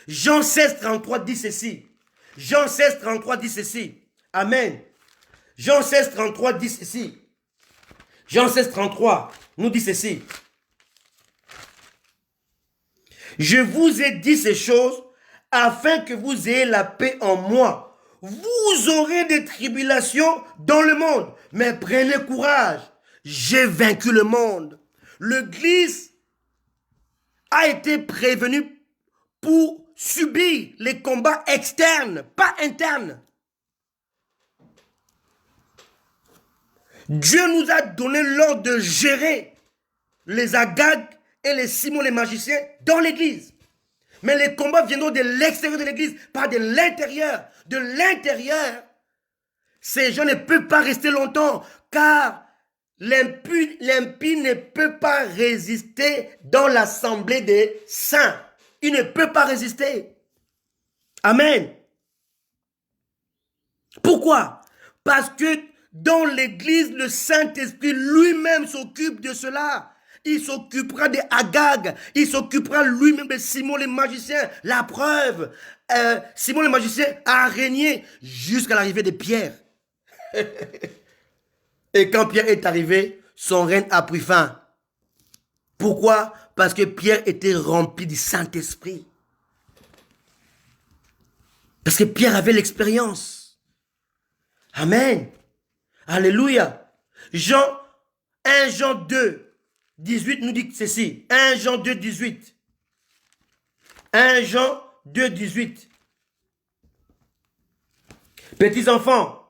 Jean 16, 33 dit ceci. Jean 16, 33 dit ceci. Amen. Jean 16, 33 dit ceci. Jean 16, 33 nous dit ceci. Je vous ai dit ces choses afin que vous ayez la paix en moi. Vous aurez des tribulations dans le monde, mais prenez courage. J'ai vaincu le monde. L'Église a été prévenue pour subir les combats externes, pas internes. Dieu nous a donné l'ordre de gérer les Agag et les Simon les magiciens dans l'église. Mais les combats viendront de l'extérieur de l'église, pas de l'intérieur. De l'intérieur, ces gens ne peuvent pas rester longtemps, car l'impie ne peut pas résister dans l'assemblée des saints. Il ne peut pas résister. Amen. Pourquoi? Parce que dans l'église, le Saint-Esprit lui-même s'occupe de cela. Il s'occupera des Agag. Il s'occupera lui-même de Simon les magiciens. La preuve, Simon le magicien a régné jusqu'à l'arrivée de Pierre. Et quand Pierre est arrivé, son règne a pris fin. Pourquoi? Parce que Pierre était rempli du Saint-Esprit. Parce que Pierre avait l'expérience. Amen. Alléluia. 1 Jean 2, 18 nous dit ceci. 1 Jean 2, 18. 1 Jean 2, 18. Petits enfants,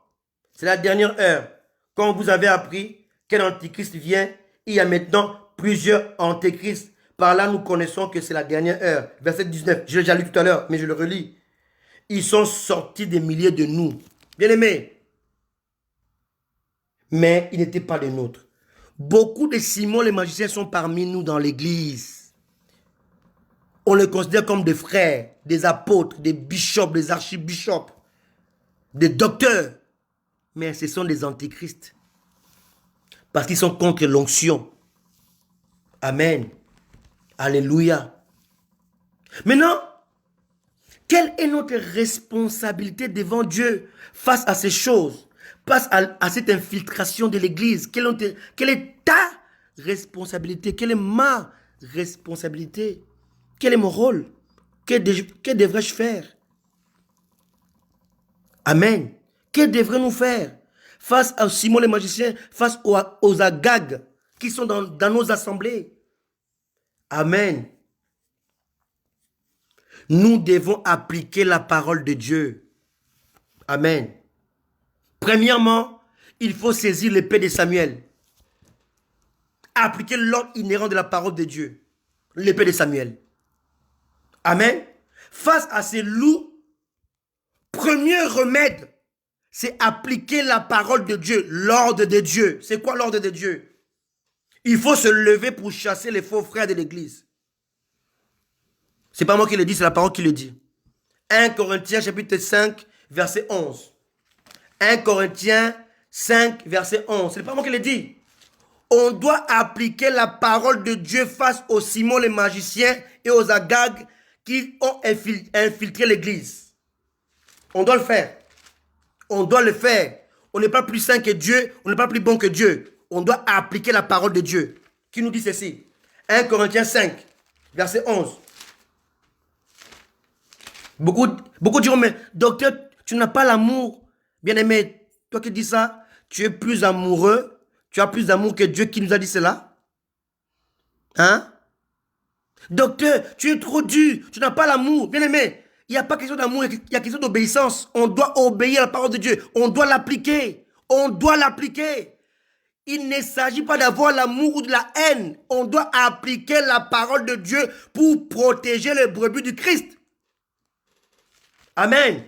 c'est la dernière heure. Quand vous avez appris qu'un antichrist vient, il y a maintenant plusieurs antichrists. Par là, nous connaissons que c'est la dernière heure. Verset 19, je l'ai déjà lu tout à l'heure, mais je le relis. Ils sont sortis des milliers de nous. Bien-aimés. Mais ils n'étaient pas les nôtres. Beaucoup de Simon les magiciens sont parmi nous dans l'église. On les considère comme des frères, des apôtres, des bishops, des archibishops, des docteurs. Mais ce sont des antichrists. Parce qu'ils sont contre l'onction. Amen. Alléluia. Maintenant, quelle est notre responsabilité devant Dieu face à ces choses? Face à cette infiltration de l'église. Quelle est ta responsabilité? Quelle est ma responsabilité? Quel est mon rôle? Que devrais-je faire? Amen. Que devrions-nous faire face à Simon les magiciens, face aux Agag qui sont dans nos assemblées? Amen. Nous devons appliquer la parole de Dieu. Amen. Premièrement, il faut saisir l'épée de Samuel. Appliquer l'ordre inhérent de la parole de Dieu. L'épée de Samuel. Amen. Face à ces loups, premier remède, c'est appliquer la parole de Dieu, l'ordre de Dieu. C'est quoi l'ordre de Dieu? Il faut se lever pour chasser les faux frères de l'église. C'est pas moi qui le dis, c'est la parole qui le dit. 1 Corinthiens chapitre 5, verset 11. 1 Corinthiens 5, verset 11. Ce n'est pas moi qui le dis. On doit appliquer la parole de Dieu face aux Simon les magiciens et aux Agag qui ont infiltré l'église. On doit le faire. On doit le faire. On n'est pas plus saint que Dieu, on n'est pas plus bon que Dieu. On doit appliquer la parole de Dieu. Qui nous dit ceci? 1 Corinthiens 5, verset 11. Beaucoup diront, mais docteur, tu n'as pas l'amour. Bien-aimé, toi qui dis ça, tu es plus amoureux, tu as plus d'amour que Dieu qui nous a dit cela? Hein? Docteur, tu es trop dur, tu n'as pas l'amour. Bien-aimé, il n'y a pas question d'amour, il y a question d'obéissance. On doit obéir à la parole de Dieu, on doit l'appliquer. On doit l'appliquer. il ne s'agit pas d'avoir l'amour ou de la haine. On doit appliquer la parole de Dieu pour protéger les brebis du Christ. Amen.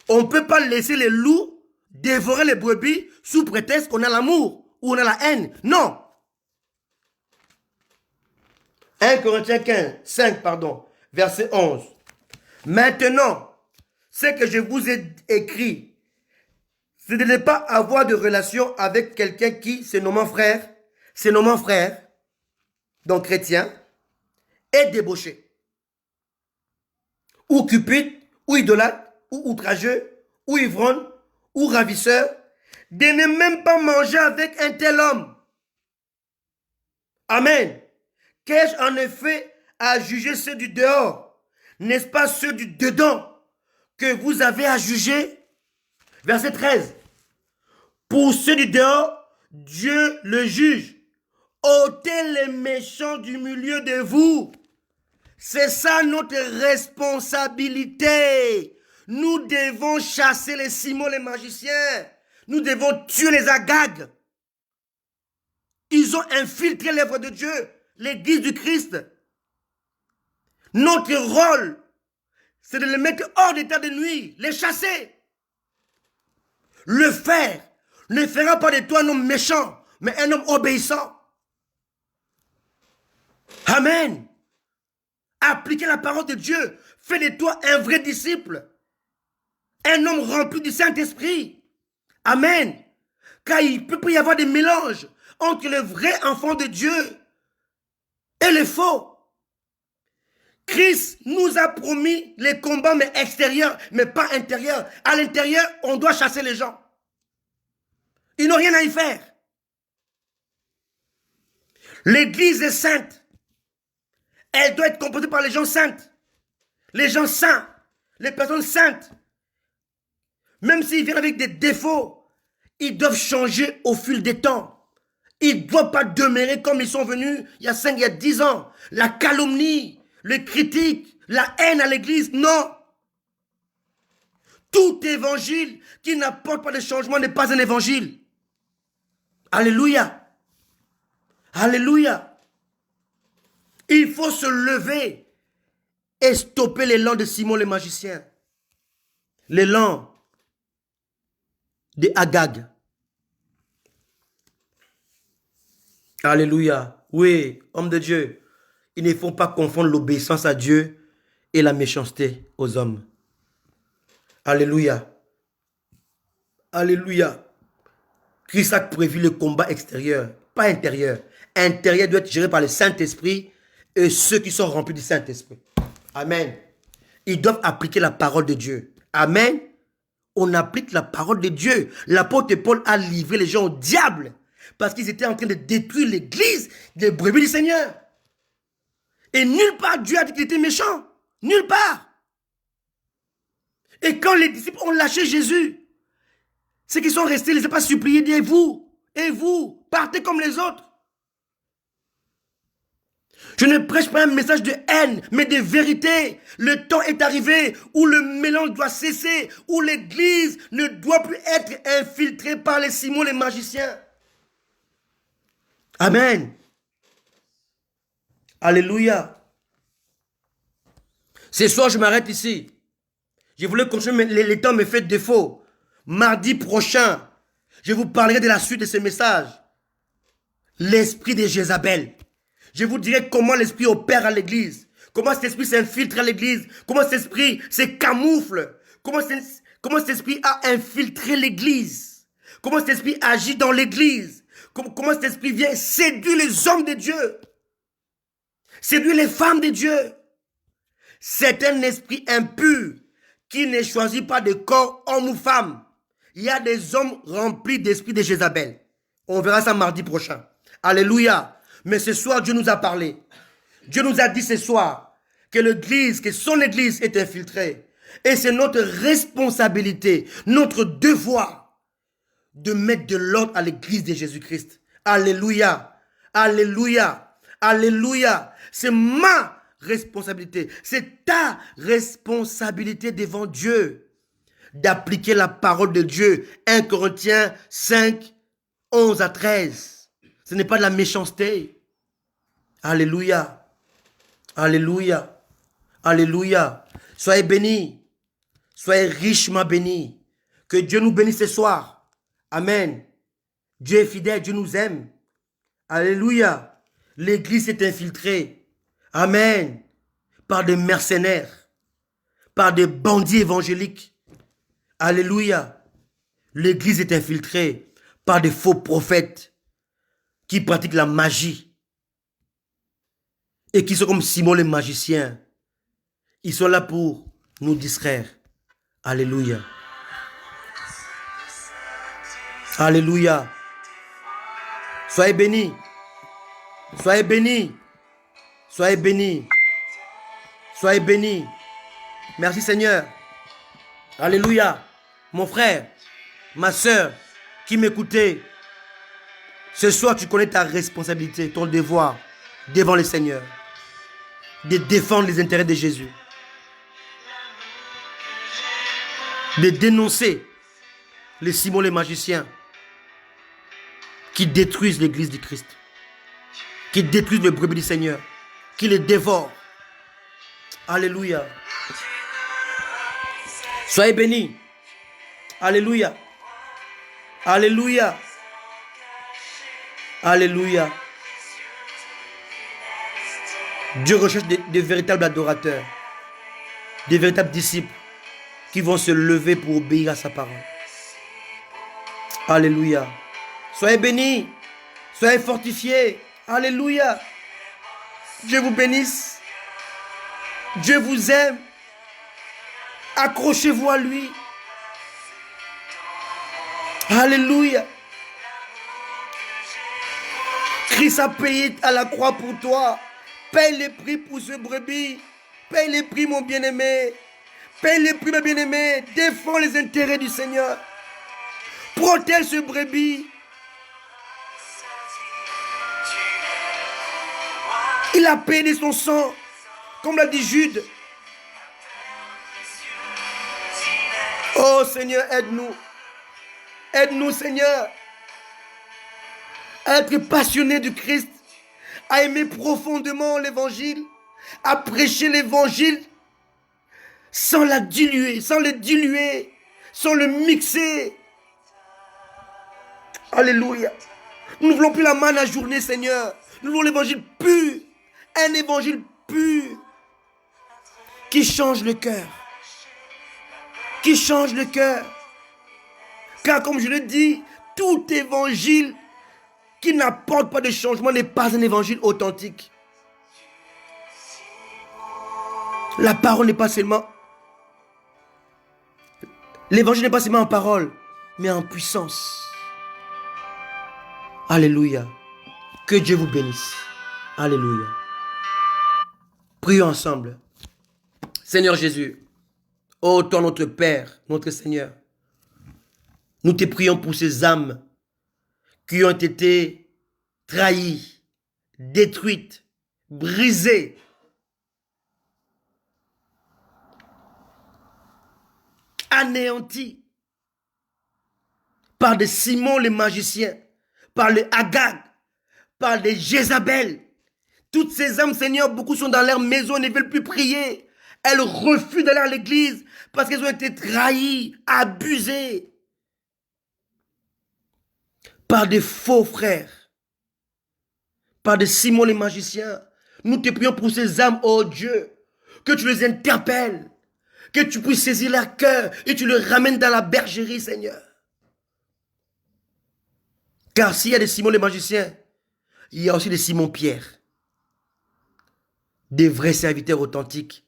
On ne peut pas laisser les loups dévorer les brebis sous prétexte qu'on a l'amour ou on a la haine. Non. 1 Corinthiens 5, verset 11. Maintenant, ce que je vous ai écrit, c'est de ne pas avoir de relation avec quelqu'un qui, se nommant frère, donc chrétien, est débauché, ou cupide, ou idolâtre, ou outrageux, ou ivrogne, ou ravisseur, de ne même pas manger avec un tel homme. Amen. Qu'ai-je en effet à juger ceux du dehors? N'est-ce pas ceux du dedans que vous avez à juger? Verset 13. Pour ceux du dehors, Dieu le juge. Ôtez les méchants du milieu de vous. C'est ça notre responsabilité. Nous devons chasser les Simons, les magiciens. Nous devons tuer les Agags. Ils ont infiltré l'œuvre de Dieu, l'église du Christ. Notre rôle, c'est de les mettre hors d'état de nuit, les chasser. Le faire ne fera pas de toi un homme méchant, mais un homme obéissant. Amen. Appliquez la parole de Dieu. Fais de toi un vrai disciple. Un homme rempli du Saint-Esprit. Amen. Car il peut pas y avoir des mélanges entre le vrai enfant de Dieu et le faux. Christ nous a promis les combats, mais extérieurs, mais pas intérieurs. À l'intérieur, on doit chasser les gens. Ils n'ont rien à y faire. L'église est sainte. Elle doit être composée par les gens saints. Les gens saints. Les personnes saintes. Même s'ils viennent avec des défauts, ils doivent changer au fil des temps. Ils ne doivent pas demeurer comme ils sont venus il y a 5, il y a 10 ans. La calomnie, le critique, la haine à l'église, non. Tout évangile qui n'apporte pas de changement n'est pas un évangile. Alléluia. Alléluia. Il faut se lever et stopper l'élan de Simon le magicien. L'élan de Agag. Alléluia. Oui, homme de Dieu, il ne faut pas confondre l'obéissance à Dieu et la méchanceté aux hommes. Alléluia. Alléluia. Christ a prévu le combat extérieur, pas intérieur. Intérieur doit être géré par le Saint-Esprit et ceux qui sont remplis du Saint-Esprit. Amen. Ils doivent appliquer la parole de Dieu. Amen. On applique la parole de Dieu. L'apôtre Paul a livré les gens au diable parce qu'ils étaient en train de détruire l'église des brebis du Seigneur. Et nulle part Dieu a dit qu'il était méchant. Nulle part. Et quand les disciples ont lâché Jésus, ceux qui sont restés, ils ne les ont pas suppliés, dit, et vous, partez comme les autres. Je ne prêche pas un message de haine, mais de vérité. Le temps est arrivé où le mélange doit cesser, où l'église ne doit plus être infiltrée par les Simons, les magiciens. Amen. Alléluia. Ce soir, je m'arrête ici. Je voulais continuer, mais le temps me fait défaut. Mardi prochain, je vous parlerai de la suite de ce message. L'esprit de Jézabel. Je vous dirai comment l'esprit opère à l'église. Comment cet esprit s'infiltre à l'église. Comment cet esprit se camoufle. Comment cet esprit a infiltré l'église. Comment cet esprit agit dans l'église. Comment cet esprit vient séduire les hommes de Dieu. Séduire les femmes de Dieu. C'est un esprit impur qui ne choisit pas de corps, homme ou femme. Il y a des hommes remplis d'esprit de Jézabel. On verra ça mardi prochain. Alléluia. Mais ce soir, Dieu nous a parlé. Dieu nous a dit ce soir que l'église, que son église est infiltrée. Et c'est notre responsabilité, notre devoir de mettre de l'ordre à l'église de Jésus-Christ. Alléluia. Alléluia. Alléluia. C'est ma responsabilité. C'est ta responsabilité devant Dieu d'appliquer la parole de Dieu. 1 Corinthiens 5, 11 à 13. Ce n'est pas de la méchanceté. Alléluia. Alléluia. Alléluia. Soyez bénis. Soyez richement bénis. Que Dieu nous bénisse ce soir. Amen. Dieu est fidèle, Dieu nous aime. Alléluia. L'église est infiltrée. Amen. Par des mercenaires. Par des bandits évangéliques. Alléluia. L'église est infiltrée par des faux prophètes qui pratiquent la magie et qui sont comme Simon le magicien. Ils sont là pour nous distraire. Alléluia. Alléluia. Soyez bénis. Soyez bénis. Soyez bénis. Soyez bénis. Merci Seigneur. Alléluia. Mon frère, ma soeur qui m'écoutait, ce soir tu connais ta responsabilité, ton devoir devant le Seigneur, de défendre les intérêts de Jésus, de dénoncer les Simon les magiciens qui détruisent l'église du Christ, qui détruisent le brebis du Seigneur, qui les dévorent. Alléluia. Soyez bénis. Alléluia. Alléluia. Alléluia. Dieu recherche des véritables adorateurs, des véritables disciples qui vont se lever pour obéir à sa parole. Alléluia. Soyez bénis. Soyez fortifiés. Alléluia. Dieu vous bénisse. Dieu vous aime. Accrochez-vous à lui. Alléluia. Christ a payé à la croix pour toi. Paye les prix pour ce brebis. Paye les prix, mon bien-aimé. Paye les prix, mon bien-aimé. Défends les intérêts du Seigneur. Protège ce brebis. Il a payé de son sang, comme l'a dit Jude. Oh Seigneur, aide-nous. Aide-nous, Seigneur, à être passionnés du Christ, à aimer profondément l'évangile, à prêcher l'évangile sans la diluer, sans le diluer, sans le mixer. Alléluia. Nous ne voulons plus la manne à journée, Seigneur. Nous voulons l'évangile pur, un évangile pur qui change le cœur. Qui change le cœur. Car comme je le dis, tout évangile qui n'apporte pas de changement n'est pas un évangile authentique. La parole n'est pas seulement... L'évangile n'est pas seulement en parole, mais en puissance. Alléluia. Que Dieu vous bénisse. Alléluia. Prions ensemble. Seigneur Jésus, ô toi notre Père, notre Seigneur, nous te prions pour ces âmes qui ont été trahies, détruites, brisées. Anéanties par des Simon les magiciens, par les Agag, par les Jézabel. Toutes ces âmes, Seigneur, beaucoup sont dans leur maison, ne veulent plus prier. Elles refusent d'aller à l'église parce qu'elles ont été trahies, abusées par des faux frères, par des Simon les magiciens. Nous te prions pour ces âmes, oh Dieu, que tu les interpelles, que tu puisses saisir leur cœur et tu les ramènes dans la bergerie, Seigneur. Car s'il y a des Simon les magiciens, il y a aussi des Simon Pierre, des vrais serviteurs authentiques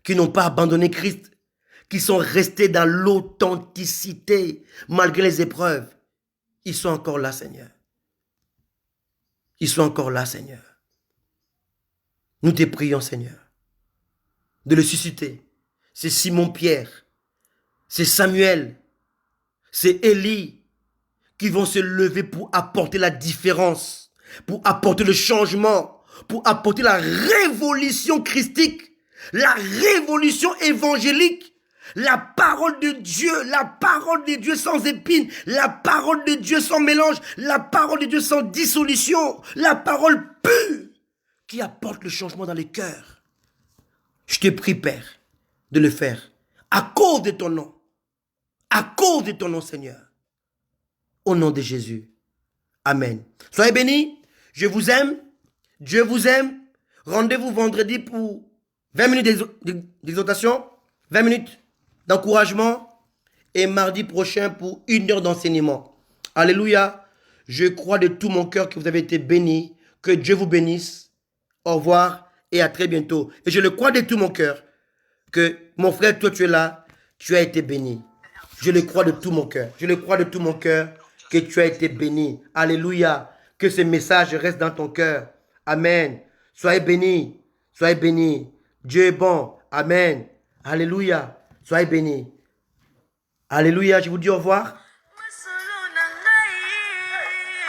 qui n'ont pas abandonné Christ, qui sont restés dans l'authenticité malgré les épreuves. Ils sont encore là, Seigneur. Ils sont encore là, Seigneur. Nous te prions, Seigneur, de le susciter. C'est Simon-Pierre, c'est Samuel, c'est Élie qui vont se lever pour apporter la différence, pour apporter le changement, pour apporter la révolution christique, la révolution évangélique, La parole de Dieu sans épines, la parole de Dieu sans mélange, la parole de Dieu sans dissolution, la parole pure qui apporte le changement dans les cœurs. Je te prie, Père, de le faire à cause de ton nom. À cause de ton nom, Seigneur. Au nom de Jésus. Amen. Soyez bénis. Je vous aime. Dieu vous aime. Rendez-vous vendredi pour 20 minutes d'exhortation, 20 minutes d'encouragement et mardi prochain pour 1 heure d'enseignement. Alléluia. Je crois de tout mon cœur que vous avez été bénis. Que Dieu vous bénisse. Au revoir et à très bientôt. Et je le crois de tout mon cœur que mon frère, toi tu es là, tu as été béni. Je le crois de tout mon cœur. Je le crois de tout mon cœur que tu as été béni. Alléluia. Que ce message reste dans ton cœur. Amen. Soyez bénis. Soyez bénis. Dieu est bon. Amen. Alléluia. Soyez bénis. Alléluia. Je vous dis au revoir.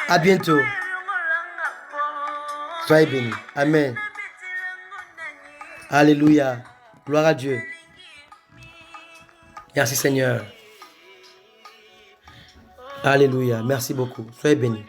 À bientôt. Soyez bénis. Amen. Alléluia. Gloire à Dieu. Merci Seigneur. Alléluia. Merci beaucoup. Soyez bénis.